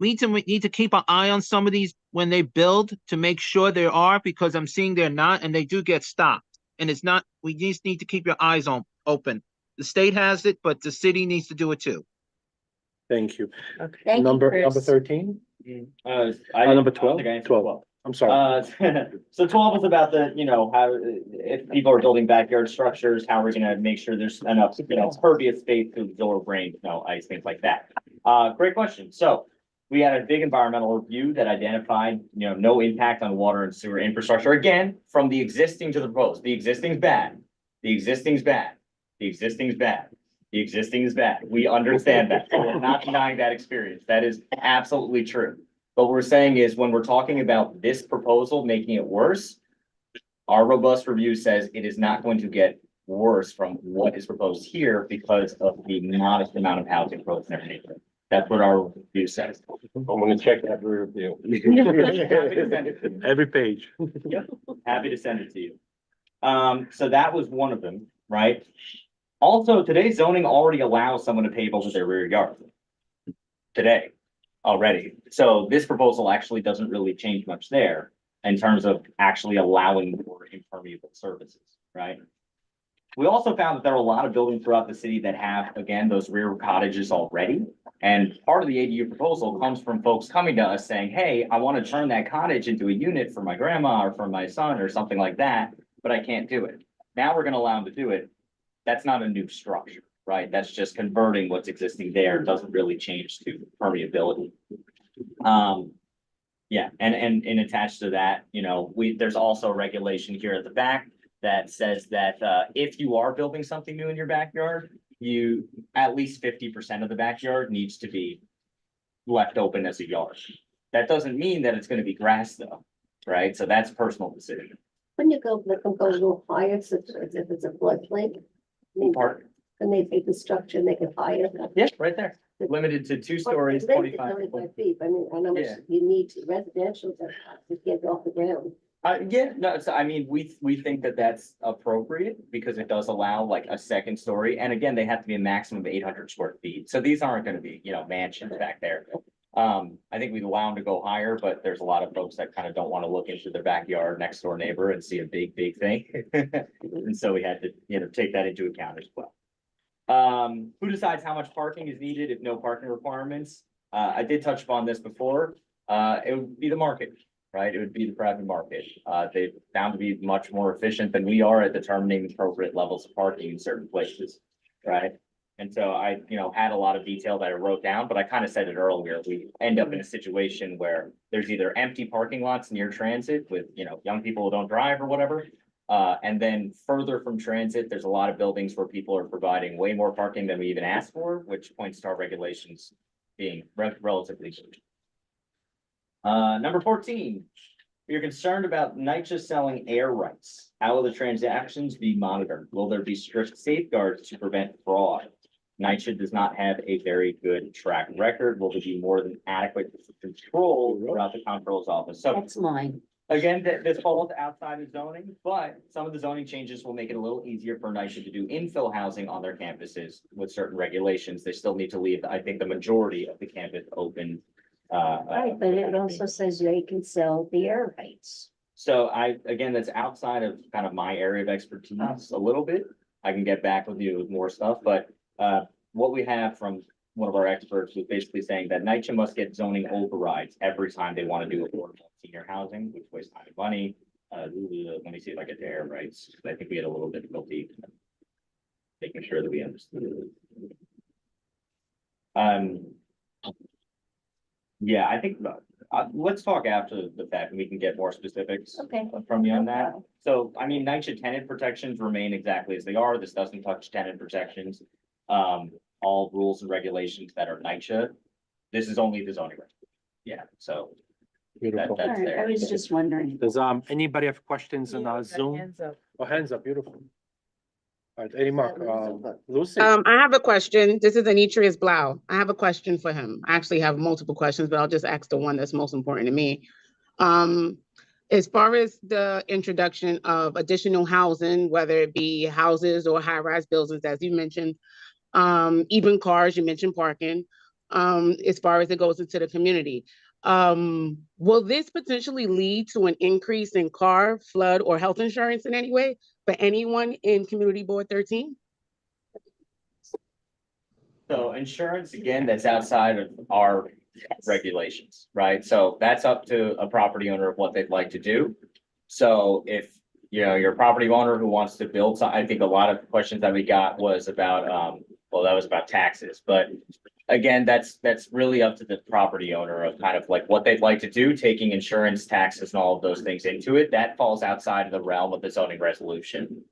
we need to keep an eye on some of these when they build to make sure they are, because I'm seeing they're not, and they do get stopped. And it's not, we just need to keep your eyes open. The state has it, but the city needs to do it too. Thank you. Thank you, Number Chris. 13? I Number don't 12? think I answered 12. I'm sorry. So 12 is about the, how, if people are building backyard structures, how we're gonna make sure there's enough, pervious space to absorb rain, ice, things like that. Great question. So we had a big environmental review that identified, no impact on water and sewer infrastructure. Again, from the existing to the proposed. The existing's bad. The existing's bad. The existing's bad. The existing is bad. We understand that. We're not denying that experience. That is absolutely true. But what we're saying is when we're talking about this proposal, making it worse, our robust review says it is not going to get worse from what is proposed here because of the modest amount of housing growth in our neighborhood. That's what our review says. I'm gonna check that review. Happy to send it to you. Every page. Happy to send it to you. So that was one of them, right? Also, today's zoning already allows someone to pave over their rear yard. Today, already. So this proposal actually doesn't really change much there in terms of actually allowing for impermeable surfaces, right? We also found that there are a lot of buildings throughout the city that have, again, those rear cottages already. And part of the ADU proposal comes from folks coming to us saying, hey, I want to turn that cottage into a unit for my grandma or for my son or something like that, but I can't do it. Now we're going to allow them to do it. That's not a new structure, right? That's just converting what's existing there. It doesn't really change to permeability. Yeah, and attached to that, there's also regulation here at the back that says that if you are building something new in your backyard, at least 50% of the backyard needs to be left open as a yard. That doesn't mean that it's going to be grass though, right? So that's a personal decision. When you let them go a little higher, such as if it's a floodplain, I mean, can they take the structure, and make it higher? Yeah, right there. Limited to 2 stories, 25 feet. 25 feet. I mean, I know much Yeah. you need to residential, that you can't go off the ground. Yeah, no, so I mean, we think that that's appropriate because it does allow like a second story. And again, they have to be a maximum of 800 square feet. So these aren't gonna be, mansions back there. I think we'd allow them to go higher, but there's a lot of folks that kind of don't want to look into their backyard next door neighbor and see a big thing. And so we had to, take that into account as well. Who decides how much parking is needed if no parking requirements? I did touch upon this before. It would be the market. Right, it would be the private market. They found to be much more efficient than we are at determining appropriate levels of parking in certain places, right? And so I, had a lot of detail that I wrote down, but I kind of said it earlier. We end up in a situation where there's either empty parking lots near transit with, young people who don't drive or whatever. And then further from transit, there's a lot of buildings where people are providing way more parking than we even asked for, which points to our regulations being relatively good. Number 14, we are concerned about NYCHA selling air rights. How will the transactions be monitored? Will there be strict safeguards to prevent fraud? NYCHA does not have a very good track record. Will there be more than adequate control throughout the comptroller's office? So That's mine. again, this falls outside of zoning, but some of the zoning changes will make it a little easier for NYCHA to do infill housing on their campuses with certain regulations. They still need to leave, I think, the majority of the campus open. Right, but it also says they can sell the air rights. So again, that's outside of kind of my area of expertise a little bit. I can get back with you with more stuff, but what we have from one of our experts was basically saying that NYCHA must get zoning overrides every time they want to do affordable senior housing, which wastes time and money. Let me see if I get the air rights. I think we had a little difficulty making sure that we understood. Yeah, I think let's talk after the fact and we can get more specifics from you on that. So, I mean, NYCHA tenant protections remain exactly as they are. This doesn't touch tenant protections. All rules and regulations that are NYCHA. This is only the zoning. Yeah, so Beautiful. that's there. I was just wondering. Does anybody have questions in Zoom? Hands up. Oh, hands up, beautiful. All right, Eddie Mark, Lucy. I have a question. This is Anitrius Blau. I have a question for him. I actually have multiple questions, but I'll just ask the one that's most important to me. As far as the introduction of additional housing, whether it be houses or high-rise buildings, as you mentioned, even cars, you mentioned parking, as far as it goes into the community. Will this potentially lead to an increase in car, flood, or health insurance in any way for anyone in Community Board 13? So insurance, again, that's outside of our regulations, right? So that's up to a property owner of what they'd like to do. So if, you're a property owner who wants to build, I think a lot of questions that we got was about, that was about taxes, but again, that's really up to the property owner of kind of like what they'd like to do, taking insurance, taxes and all of those things into it. That falls outside of the realm of the zoning resolution.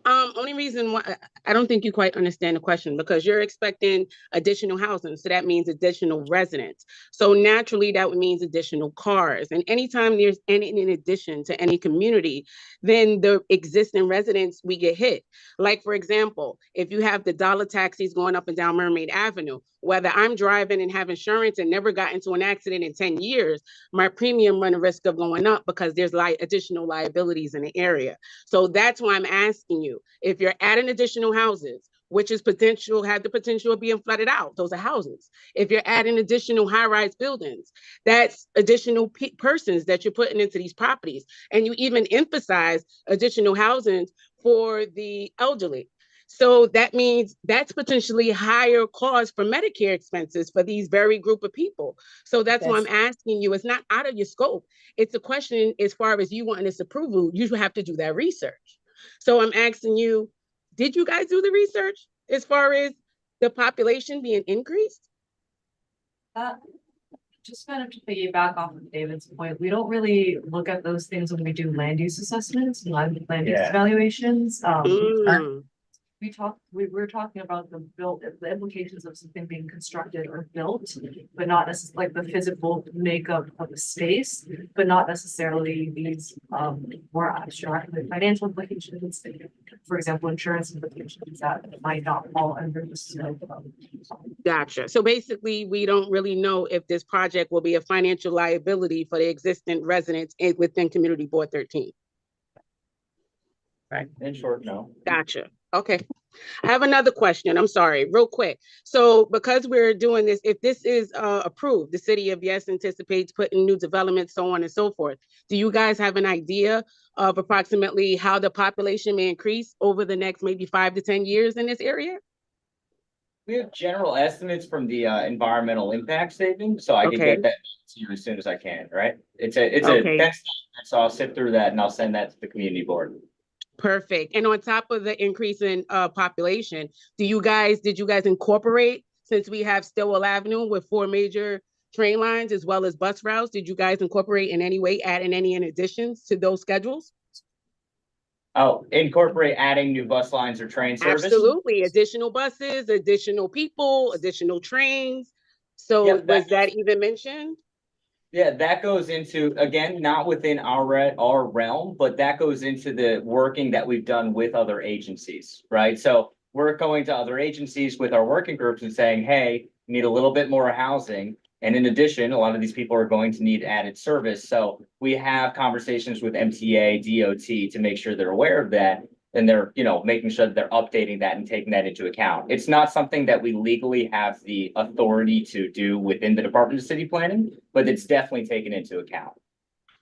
Only reason why I don't think you quite understand the question, because you're expecting additional housing. So that means additional residents. So naturally that would mean additional cars. And anytime there's any in addition to any community, then the existing residents, we get hit. Like, for example, if you have the dollar taxis going up and down Mermaid Avenue, whether I'm driving and have insurance and never got into an accident in 10 years, my premium run the risk of going up because there's additional liabilities in the area. So that's why I'm asking you, if you're adding additional houses, which is have the potential of being flooded out, those are houses. If you're adding additional high-rise buildings, that's additional persons that you're putting into these properties. And you even emphasize additional housing for the elderly. So that means that's potentially higher cost for Medicare expenses for these very group of people. So that's why I'm asking you, it's not out of your scope. It's a question as far as you wanting this approval, you have to do that research. So I'm asking you, did you guys do the research as far as the population being increased? Just kind of to piggyback off of David's point, we don't really look at those things when we do land use assessments, land use evaluations. We were talking about the implications of something being constructed or built, but not necessarily like the physical makeup of the space, but not necessarily these more abstract financial implications. For example, insurance implications that might not fall under the scope of. Gotcha. So basically, we don't really know if this project will be a financial liability for the existing residents within Community Board 13. Right. In short, no. Gotcha. Okay. I have another question. I'm sorry, real quick. So because we're doing this, if this is approved, the city of Yes anticipates putting new developments, so on and so forth. Do you guys have an idea of approximately how the population may increase over the next maybe 5 to 10 years in this area? We have general estimates from the environmental impact statement, so I can get that to you as soon as I can, right? It's a text, so I'll sit through that and I'll send that to the community board. Perfect. And on top of the increase in population, did you guys incorporate, since we have Stillwell Avenue with 4 major train lines as well as bus routes, did you guys incorporate in any way, add in any additions to those schedules? Oh, incorporate adding new bus lines or train service? Absolutely. Additional buses, additional people, additional trains. So Yep, was that even mentioned? Yeah, that goes into, again, not within our realm, but that goes into the working that we've done with other agencies, right? So we're going to other agencies with our working groups and saying, hey, we need a little bit more housing. And in addition, a lot of these people are going to need added service. So we have conversations with MTA, DOT to make sure they're aware of that. And they're, making sure that they're updating that and taking that into account. It's not something that we legally have the authority to do within the Department of City Planning, but it's definitely taken into account.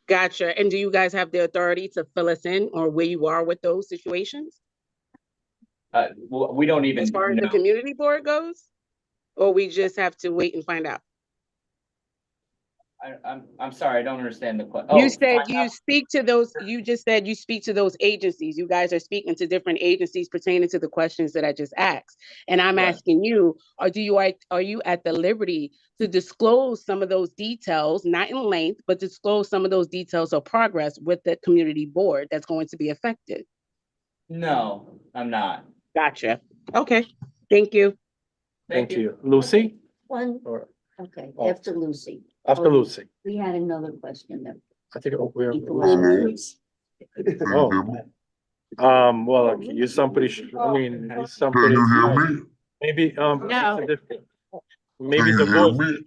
Gotcha. And do you guys have the authority to fill us in on where you are with those situations? We don't even as far as the community board goes, or we just have to wait and find out? I'm sorry, I don't understand the question. You said you speak to those, you just said you speak to those agencies. You guys are speaking to different agencies pertaining to the questions that I just asked. And I'm asking you, are you at the liberty to disclose some of those details, not in length, but disclose some of those details of progress with the community board that's going to be affected? No, I'm not. Gotcha. Okay, thank you. Thank you. Lucy? Okay, Oh. after Lucy. After Lucy. We had another question there. I think we're. People Oh. Well, you sound pretty, you sound pretty. Maybe, No. maybe the voice.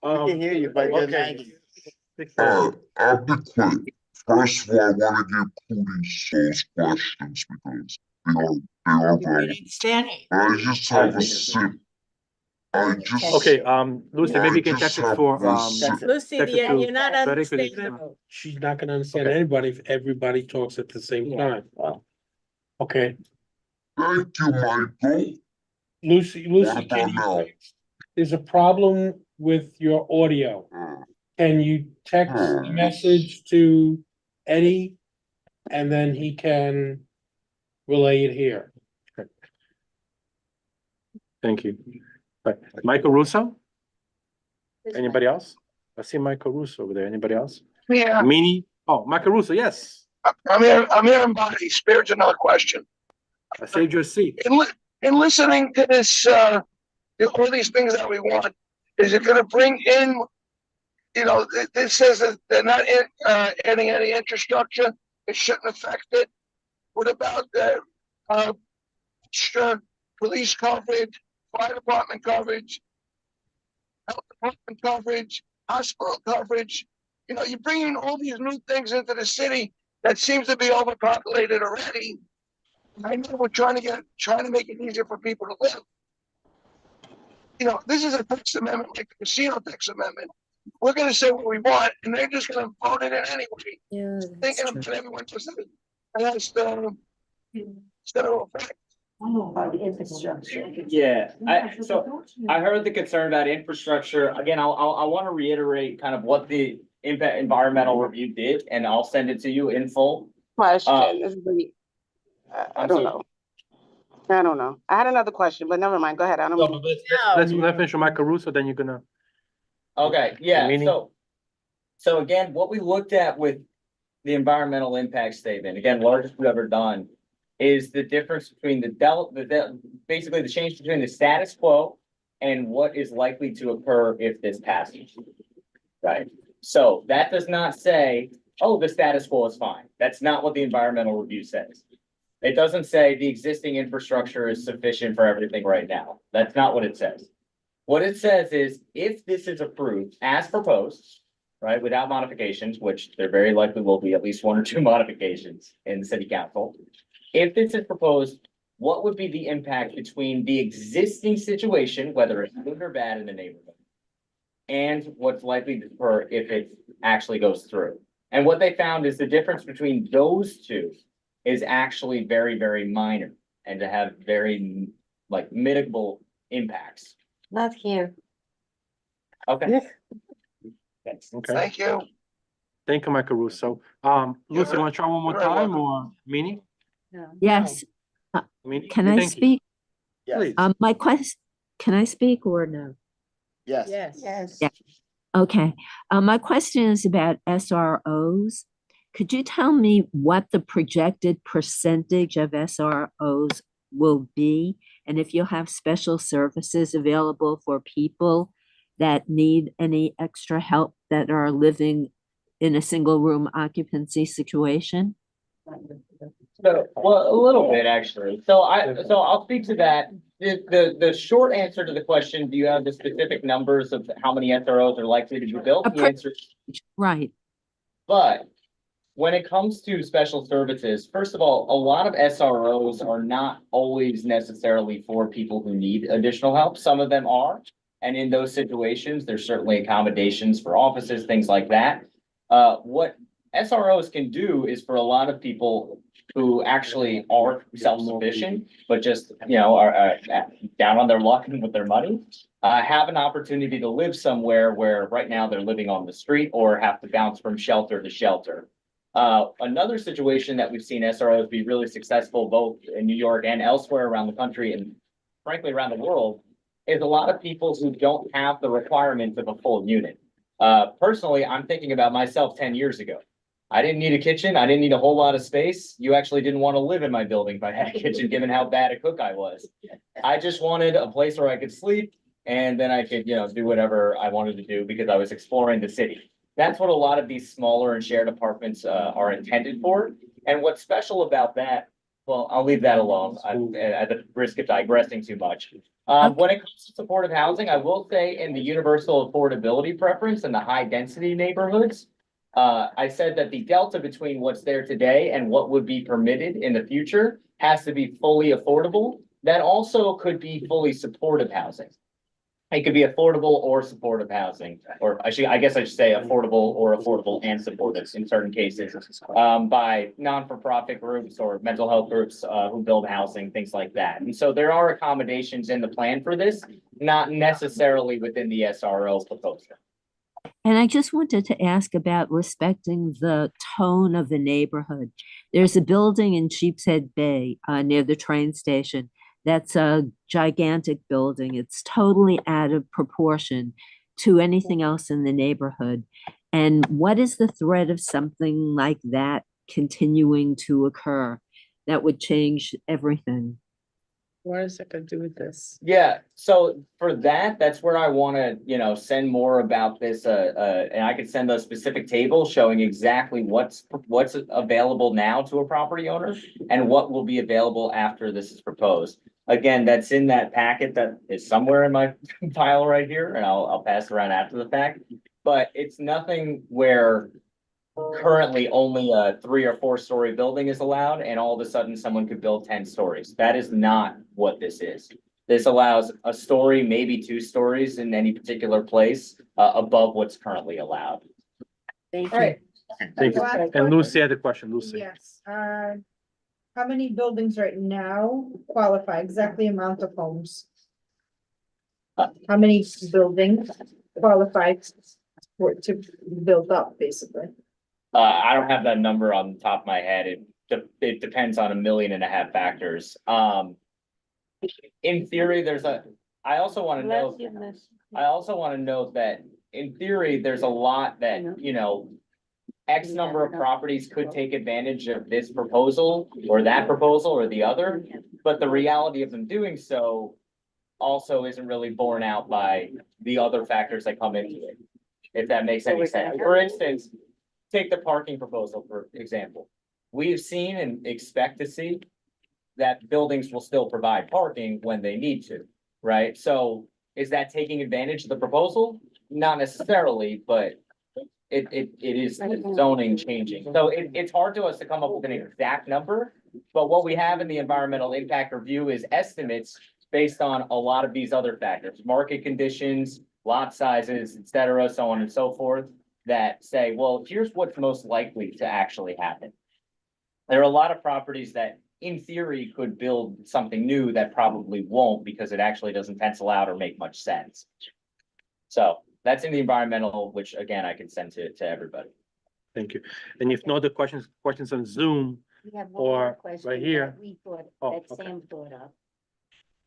We can hear you, but you're lagging. I'll be quick. First of all, I want to give police those questions because they are valid. I just have a simple. Okay, Lucy, maybe you can text it for, Lucy, text it to you're not Betty, 'cause it's, understanding. She's not gonna understand anybody if everybody talks at the same time. Okay, Thank you, Michael. Lucy, What can about you, now? there's a problem with your audio. Can you text the message to Eddie? And then he can relay it here. thank you. Right, Michael Russo? Anybody else? I see Michael Russo over there. Anybody else? Yeah, Meany? Oh, Michael Russo, yes. I'm here in body. Spared another question. I saved your seat. In listening to this, all these things that we want, is it gonna bring in, this says that they're not adding any infrastructure, it shouldn't affect it. What about the, extra police coverage, fire department coverage, health department coverage, hospital coverage? You bring in all these new things into the city that seems to be overpopulated already. I know we're trying to make it easier for people to live. This is a tax amendment, like the casino tax amendment. We're gonna say what we want, and they're just gonna vote it in anyway. Thinking of everyone just has to affect. Yeah, I heard the concern about infrastructure. Again, I want to reiterate kind of what the environmental review did, and I'll send it to you in full. Question. I don't know. I had another question, but never mind. Go ahead. Let's finish with Michael Russo, then you're gonna. Okay, yeah, Meany? so again, what we looked at with the environmental impact statement, again, largest we've ever done, is the difference between basically the change between the status quo and what is likely to occur if this passes. Right? So that does not say, oh, the status quo is fine. That's not what the environmental review says. It doesn't say the existing infrastructure is sufficient for everything right now. That's not what it says. What it says is if this is approved as proposed, right, without modifications, which there very likely will be at least 1 or 2 modifications in the city council. If this is proposed, what would be the impact between the existing situation, whether it's good or bad in the neighborhood, and what's likely to occur if it actually goes through? And what they found is the difference between those two is actually very, very minor and to have very mitigable impacts. Not here. Okay. Okay. Thank you. Thank you, Michael Russo. Lucy, want to try one more time or Meany? Yes, I mean, can I thank you. speak? Yes, Please. My question, can I speak or no? yes. Yes. Yeah. Okay, my question is about SROs. Could you tell me what the projected percentage of SROs will be? And if you'll have special services available for people that need any extra help that are living in a single room occupancy situation? So, well, a little bit actually. So I'll speak to that. The short answer to the question, do you have the specific numbers of how many SROs are likely to be built? The answer is Right. but when it comes to special services, first of all, a lot of SROs are not always necessarily for people who need additional help. Some of them are. And in those situations, there's certainly accommodations for offices, things like that. What SROs can do is for a lot of people who actually are self-sufficient, but just, are down on their luck and with their money, have an opportunity to live somewhere where right now they're living on the street or have to bounce from shelter to shelter. Another situation that we've seen SROs be really successful both in New York and elsewhere around the country and frankly around the world is a lot of people who don't have the requirements of a full unit. Personally, I'm thinking about myself 10 years ago. I didn't need a kitchen. I didn't need a whole lot of space. You actually didn't want to live in my building if I had a kitchen, given how bad a cook I was. I just wanted a place where I could sleep and then I could, do whatever I wanted to do because I was exploring the city. That's what a lot of these smaller and shared apartments are intended for. And what's special about that, well, I'll leave that alone at the risk of digressing too much. When it comes to supportive housing, I will say in the universal affordability preference in the high density neighborhoods, I said that the delta between what's there today and what would be permitted in the future has to be fully affordable. That also could be fully supportive housing. It could be affordable or supportive housing, or I guess I should say affordable and supportive in certain cases, by non-for-profit groups or mental health groups, who build housing, things like that. And so there are accommodations in the plan for this, not necessarily within the SRO proposal. And I just wanted to ask about respecting the tone of the neighborhood. There's a building in Sheepshead Bay, near the train station. That's a gigantic building. It's totally out of proportion to anything else in the neighborhood. And what is the threat of something like that continuing to occur that would change everything? What is it gonna do with this? Yeah, so for that, that's where I want to, send more about this, and I could send a specific table showing exactly what's available now to a property owner and what will be available after this is proposed. Again, that's in that packet that is somewhere in my file right here, and I'll pass it around after the fact. But it's nothing where currently only a 3 or 4 story building is allowed, and all of a sudden someone could build 10 stories. That is not what this is. This allows a story, maybe 2 stories in any particular place, above what's currently allowed. Thank All right. Thank you. Last And question. Lucy had a question, Lucy. Yes, how many buildings right now qualify, exactly amount of homes? How many buildings qualify for to build up, basically? I don't have that number on the top of my head. It depends on 1.5 million factors. In theory, I also want to note that in theory, there's a lot that, X number of properties could take advantage of this proposal or that proposal or the other, but the reality of them doing so also isn't really borne out by the other factors that come into it, if that makes any sense. For instance, take the parking proposal, for example. We've seen and expect to see that buildings will still provide parking when they need to, right? So is that taking advantage of the proposal? Not necessarily, but it is zoning changing. So it's hard to us to come up with an exact number, but what we have in the environmental impact review is estimates based on a lot of these other factors, market conditions, lot sizes, et cetera, so on and so forth, that say, well, here's what's most likely to actually happen. There are a lot of properties that in theory could build something new that probably won't because it actually doesn't pencil out or make much sense. So that's in the environmental, which again, I can send to everybody. Thank you. And if no other questions on Zoom, We have one or more question right here. that we thought, Oh, that okay. Sam brought up.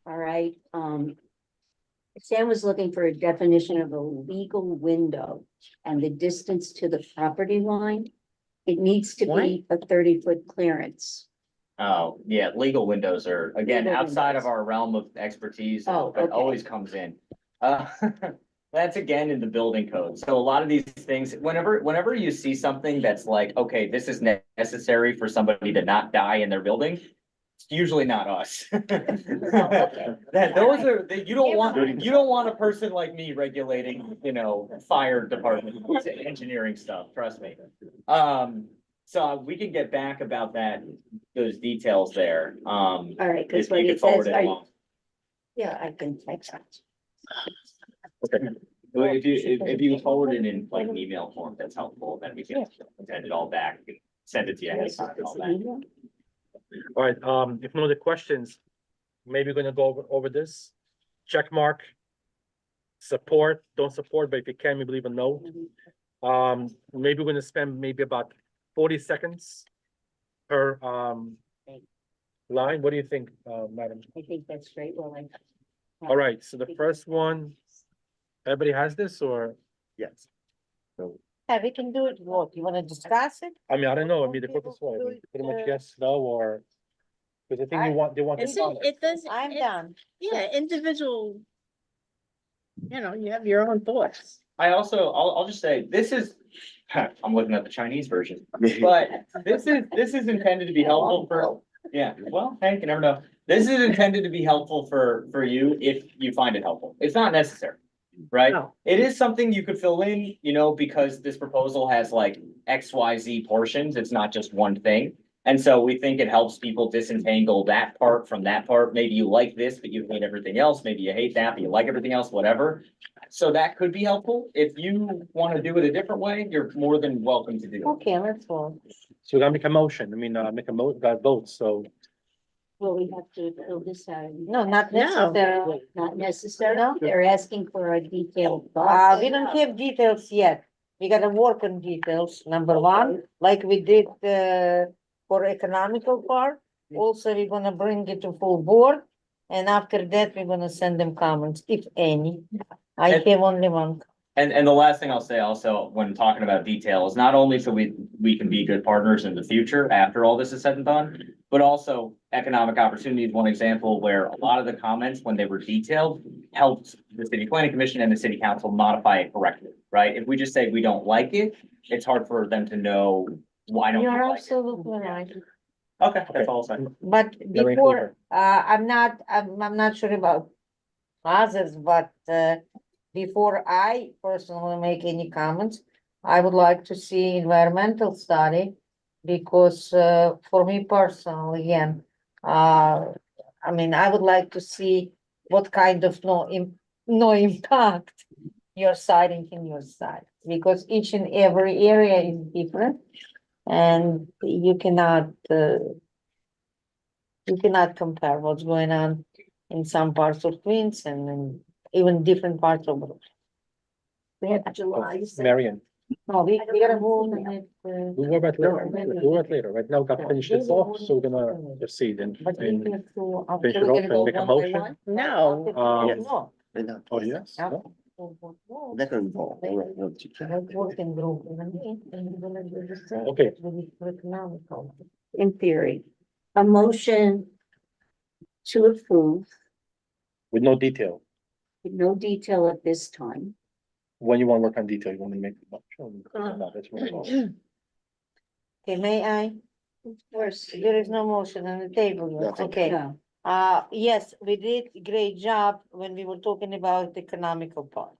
All right, Sam was looking for a definition of a legal window and the distance to the property line. It needs to be a 30-foot clearance. Oh, yeah, legal windows are, again, Legal outside of windows. our realm of expertise, Oh, but okay. always comes in. Uh, that's again in the building code. So a lot of these things, whenever you see something that's like, okay, this is necessary for somebody to not die in their building, it's usually not us. That those are, that you don't want a person like me regulating, fire department, engineering stuff, trust me. So we can get back about that, those details there. All right, because If when you it could forward says, it along. yeah, I can text it. Okay. Well, if you forward it in like an email form, that's helpful, then we can send it all back, send it to you. ahead of time and all that. All right, if no other questions, maybe we're gonna go over this. Check mark. Support, don't support, but if you can, maybe leave a note. Maybe we're gonna spend maybe about 40 seconds per line. What do you think, madam? I think that's great. Well, All right, so the first one, everybody has this, or? Yes. Yeah, we can do it. What, you wanna discuss it? I mean, I don't know, I mean, the quickest way, I mean, pretty much yes, no, or? Because I think they want. It's, it doesn't. I'm it- done. Yeah, individual. You have your own thoughts. I also, I'll just say, this is, I'm looking at the Chinese version, but this is intended to be helpful for, yeah, well, hey, you never know. This is intended to be helpful for you if you find it helpful. It's not necessary, right? No. It is something you could fill in, because this proposal has like XYZ portions. It's not just one thing. And so we think it helps people disentangle that part from that part. Maybe you like this, but you hate everything else. Maybe you hate that, but you like everything else, whatever. So that could be helpful. If you want to do it a different way, you're more than welcome to do it. Okay, let's go. So we gotta make a motion, I mean, gotta vote, so. well, we have to fill this out. No, not No. necessarily. Not necessary. No. They're asking for a detailed. We don't have details yet. We gotta work on details, number one, like we did, for economical part. Also, we're gonna bring it to full board, and after that, we're gonna send them comments, if any. I And- have only one. And the last thing I'll say also, when talking about details, not only so we can be good partners in the future after all this is said and done, but also economic opportunity is one example where a lot of the comments, when they were detailed, helped the city planning commission and the city council modify it correctly, right? If we just say we don't like it, it's hard for them to know why don't you You're like it. absolutely right. Okay, that's all I'll say. But Very before, clear. I'm not sure about others, but, before I personally make any comments, I would like to see environmental study. Because, for me personally, again, I mean, I would like to see what kind of no impact you're citing in your site. Because each and every area is different. And you cannot compare what's going on in some parts of Queens and in even different parts of Brooklyn. We have July. Marion, No, we gotta move on it. we'll worry about later, we'll worry about later, right now, we gotta finish this off, so we're gonna proceed and. But we and- have to. finish it we're off gonna and go make a one by motion? one? No. No. They're not. Oh, yes, no? They're gonna involve. Working group, and we're gonna do the same. Okay. With economical. In theory, a motion to approve With no detail, with no detail at this time. when you wanna work on detail, you wanna make. the motion? No, that's what it's all. Okay, may I? Of course. There is no motion on the table, yet. Nothing. Okay. No. Yes, we did a great job when we were talking about the economical part.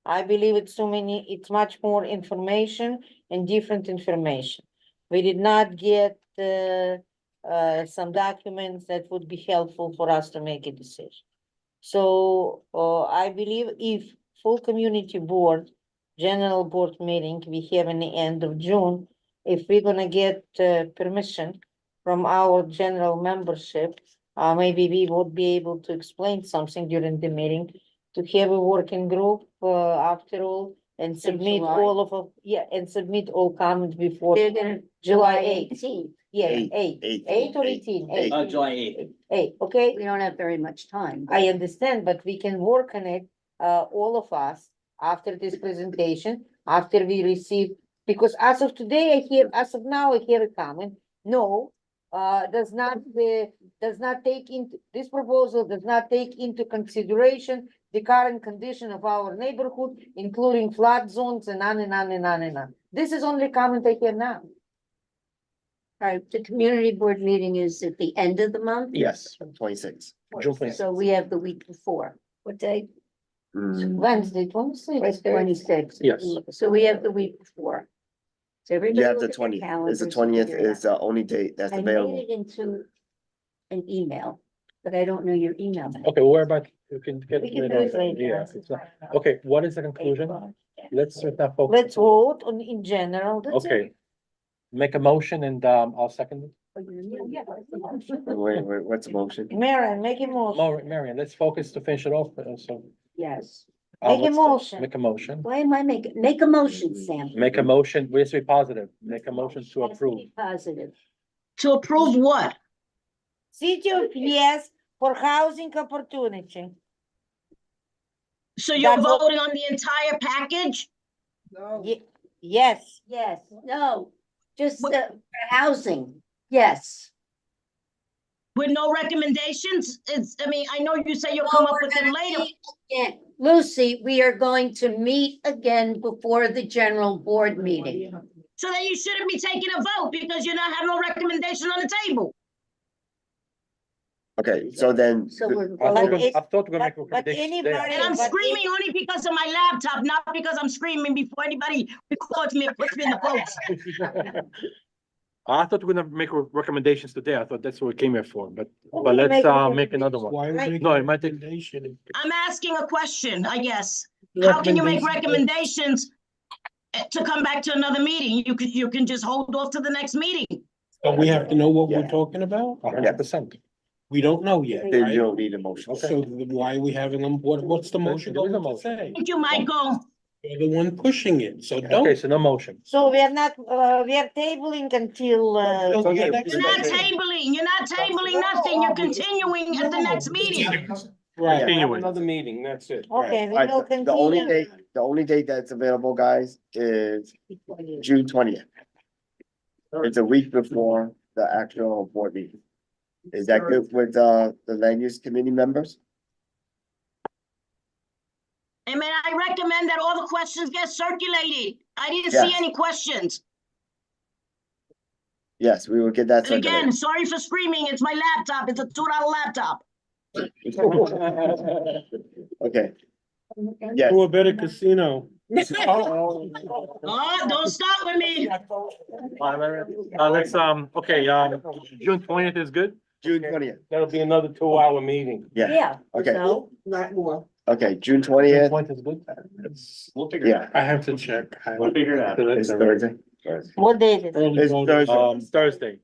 I believe it's much more information and different information. We did not get, some documents that would be helpful for us to make a decision. So, I believe if full community board, general board meeting, we have in the end of June, if we're gonna get, permission from our general membership, maybe we would be able to explain something during the meeting, to have a working group, after all, and submit July. all of, and submit all comments before They're gonna, July July 8th. 18th. Yeah, Eight, eight, eight, eight or eight, 18, eight. eight, July eighth. eight, okay? We don't have very much time. I understand, but we can work on it, all of us, after this presentation, after we receive, because as of today, as of now, I hear a comment, no, does not take into, this proposal does not take into consideration the current condition of our neighborhood, including flood zones and on and on and on and on. This is only comment I hear now. All right, the community board meeting is at the end of the month? Yes, 26. June 26th. So we have the week before. What day? Wednesday, 26. 26. Yes. So we have the week before. So everybody You have look the at their 20th, is the calendars and 20th figure it out. is the only date that's I available. made it into an email, but I don't know your email. Okay, where about, you can get. We can rid do of it later. Yeah, it's not- okay, what is the conclusion? Let's start focus. Let's vote on in general. That's it. Okay. Make a motion and, I'll second it. Wait, what's the motion? Marian, make a motion. Marion, let's focus to finish it off, so. Yes. Make a let's motion. Make a motion. Why am I make a motion, Sam? Make a motion, we have to be positive, make a motion to Has to approve. be Positive. To approve what? City of yes for housing opportunity. So you're That's what- voting on the entire package? Yes, Yes, no, just What- the housing, yes. With no recommendations? I know you say you'll come up with them later. Yeah, Lucy, we are going to meet again before the general board meeting. So then you shouldn't be taking a vote because you're not having no recommendation on the table. Okay, so then, So we're. I thought it- we we're gonna make but recommendations today. anybody- And I'm but screaming only because of my laptop, not because I'm screaming before anybody records me and puts me in the post. I thought we were gonna make recommendations today, I thought that's what we came here for, but Okay, let's, make a make another one. No, it might take. I'm asking a question, I guess. How can you make recommendations to come back to another meeting? You can just hold off to the next meeting. So we have to know what Yeah. we're talking about? 100%. We don't know yet, then right? you don't need a motion. So why are we having them, what's the motion There is a going to motion. say? Thank you, Michael. You're the one pushing it, so Okay, don't. so no motion. So we are not, we are tabling until, Until the next You're not meeting. tabling, you're not tabling nothing, you're continuing at the next meeting. Right, have Continuing. another meeting, that's it. okay, we Alright, will the only continue. date, the only date that's available, guys, is June 20th. It's a week before the actual board meeting. Is that good with, the land use committee members? And may I recommend that all the questions get circulated? I didn't see Yes. any questions. Yes, we will get that And again, circulated. sorry for screaming, it's my laptop, it's a $2 laptop. Okay, yes. To a better casino. Oh, don't start with me. Let's, okay, June 20th is good? June 20th, That'll be another 2-hour meeting. yeah, Yeah. okay, So, okay, June June 20th, 20th is good? We'll figure it out. yeah. I have to check. We'll figure it out. It's Thursday. What date is it? Early It's voting. Thursday. Thursday.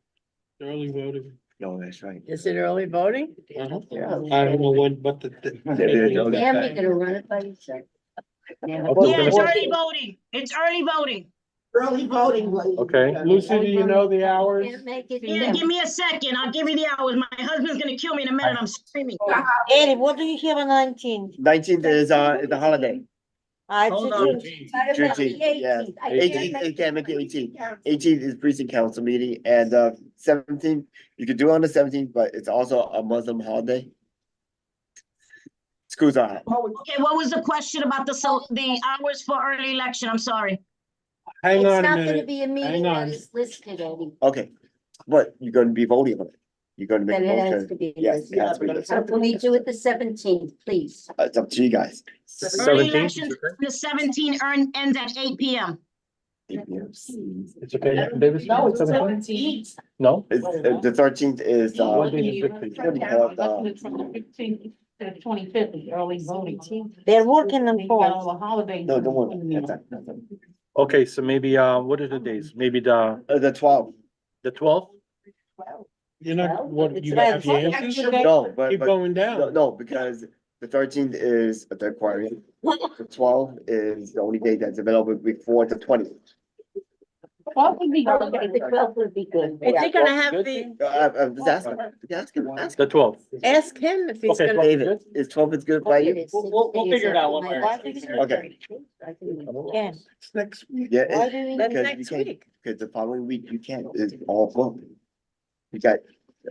Early voting. No, that's right. Is it early voting? Uh-huh. I don't know when, but the. There you go. Sam, you're gonna run it by yourself. Yeah, it's early voting. It's early voting. Early voting. Okay. Lucy, do you know the hours? Can't make it. Yeah, give me a second. I'll give you the hours. My husband's gonna kill me in a minute. I'm screaming. Eddie, what do you have on 19th? 19th is the holiday. It's Hold a on. June. Juneteenth, yeah. 18th, you can't make it 18th. 18th is precinct council meeting, and 17th, you could do it on the 17th, but it's also a Muslim holiday. Schools are out. Okay, what was the question about the hours for early election? I'm sorry. Hang It's on a not gonna minute. be a meeting Hang that on. is listed, Eddie. Okay, but you're gonna be voting on it. You're gonna make Then a it has to motion. be. Yes, it has to be listed. listed. So can we do it the 17th, please? It's up to you guys. Early 17th, elections, the 17 ends at 8 p.m. It's okay, Davis? No, it's 17th. No? It's, the 13th is, What day is it? what do you call it, The 25th is early voting. They're working on Got polls. all the holidays. no, don't worry. That's not- Okay, so maybe, what are the days? Maybe The 12th, the 12th? You're not, what, It's you have the right. answers? no, but, Keep going no, down. no, because the 13th is the Aquarian. The 12th is the only day that's available before the 20th. 12th would be good. Okay, the 12th would be good. Is he gonna have Good? the, Just ask him. The 12th. ask him if he's Okay, gonna. 12th is David, good? is 12 is good by you? We'll figure it out one way or Why do we another. Okay. Can. It's next week. Yeah. Why do we? That's Because next you can't- week. Because the following week you can't, it's all booked. You got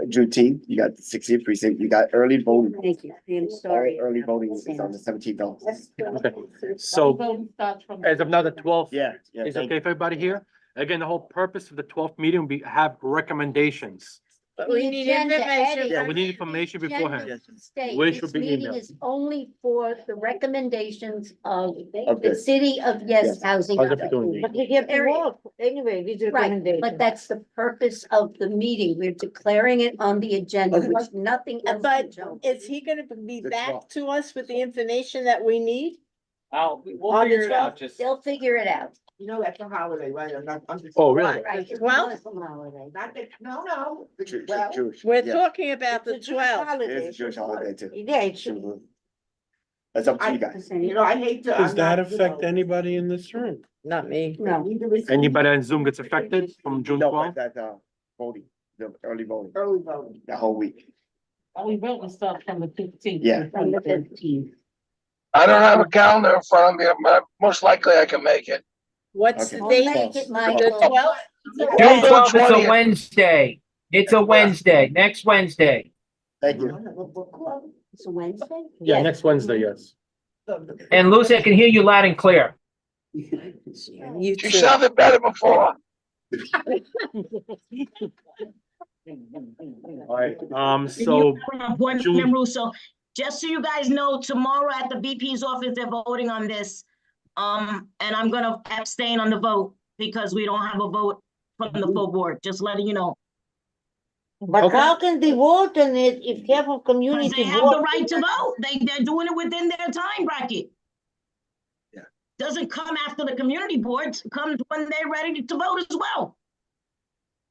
Juneteenth, you got the 60th precinct, you got early voting. Thank you, I'm sorry. Early voting is on the 17th. Okay, so Voting starts from. as of now, the 12th Yeah, yeah. is thank okay for everybody here? Again, the whole purpose of the 12th meeting will be have recommendations. But we The need agenda, information. Eddie. Yeah, we need information The beforehand. agenda states Which this would be meeting emailed. is only for the recommendations of the Okay. city of Yes Yes. Housing. How's it doing? But we have to Period. vote anyway, with Right, recommendation. but that's the purpose of the meeting. We're declaring it on the agenda, Okay. which nothing else. But Joe. is he gonna be The back 12th. to us with the information that we need? We'll On the figure it out, 12th, just. They'll figure it out. You know, that's a holiday, right? Oh, really? Right. it's Well- not some holiday. No. Jewish. We're yeah. talking about the It's a Jewish 12th. It holiday. is a Jewish holiday too. Yeah, it should. Mhm. That's up to you guys. I hate to. Does that affect anybody in this room? Not me. No. Anybody on Zoom gets affected from June No, 12th? but that's voting, the early voting, Early voting. the whole week. We voting starts from the 15th. Yeah. From the 15th. I don't have a calendar in front of me, but most likely I can make it. What's the Okay. date? Make it, The Michael. 12th? June June 12th is a 20th. Wednesday. It's a Wednesday, next Wednesday. Thank you. It's a Wednesday? Yeah, next Wednesday, yes. And Lucy, I can hear you loud and clear. You She too. sounded better before. All right, So. June- Appointment Russo, just so you guys know, tomorrow at the BP's office, they're voting on this. And I'm gonna abstain on the vote because we don't have a vote from the full board, just letting you know. But Okay. how can they vote on it if half of Because community they have vote? the right to vote. They're doing it within their time bracket. Yeah. Doesn't come after the community boards, comes when they're ready to vote as well.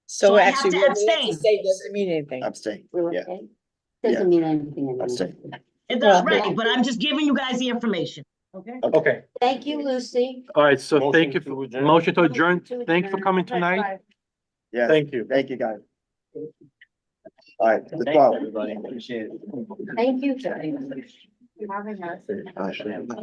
So I have actually, to what we have to abstain. say doesn't mean anything. Abstain. We're Yeah. okay? Doesn't mean anything anymore. Abstain. It does, Well- right, but I'm just giving you guys the information. Okay. Okay, Thank you, Lucy. all right, so Motion thank you, to adjourn. motion to adjourn. To Thank you for adjourn. coming tonight. Yes, Thank you. thank you, guys. All right, the 12th. Everybody, appreciate it. Thank you for having us. Ashley.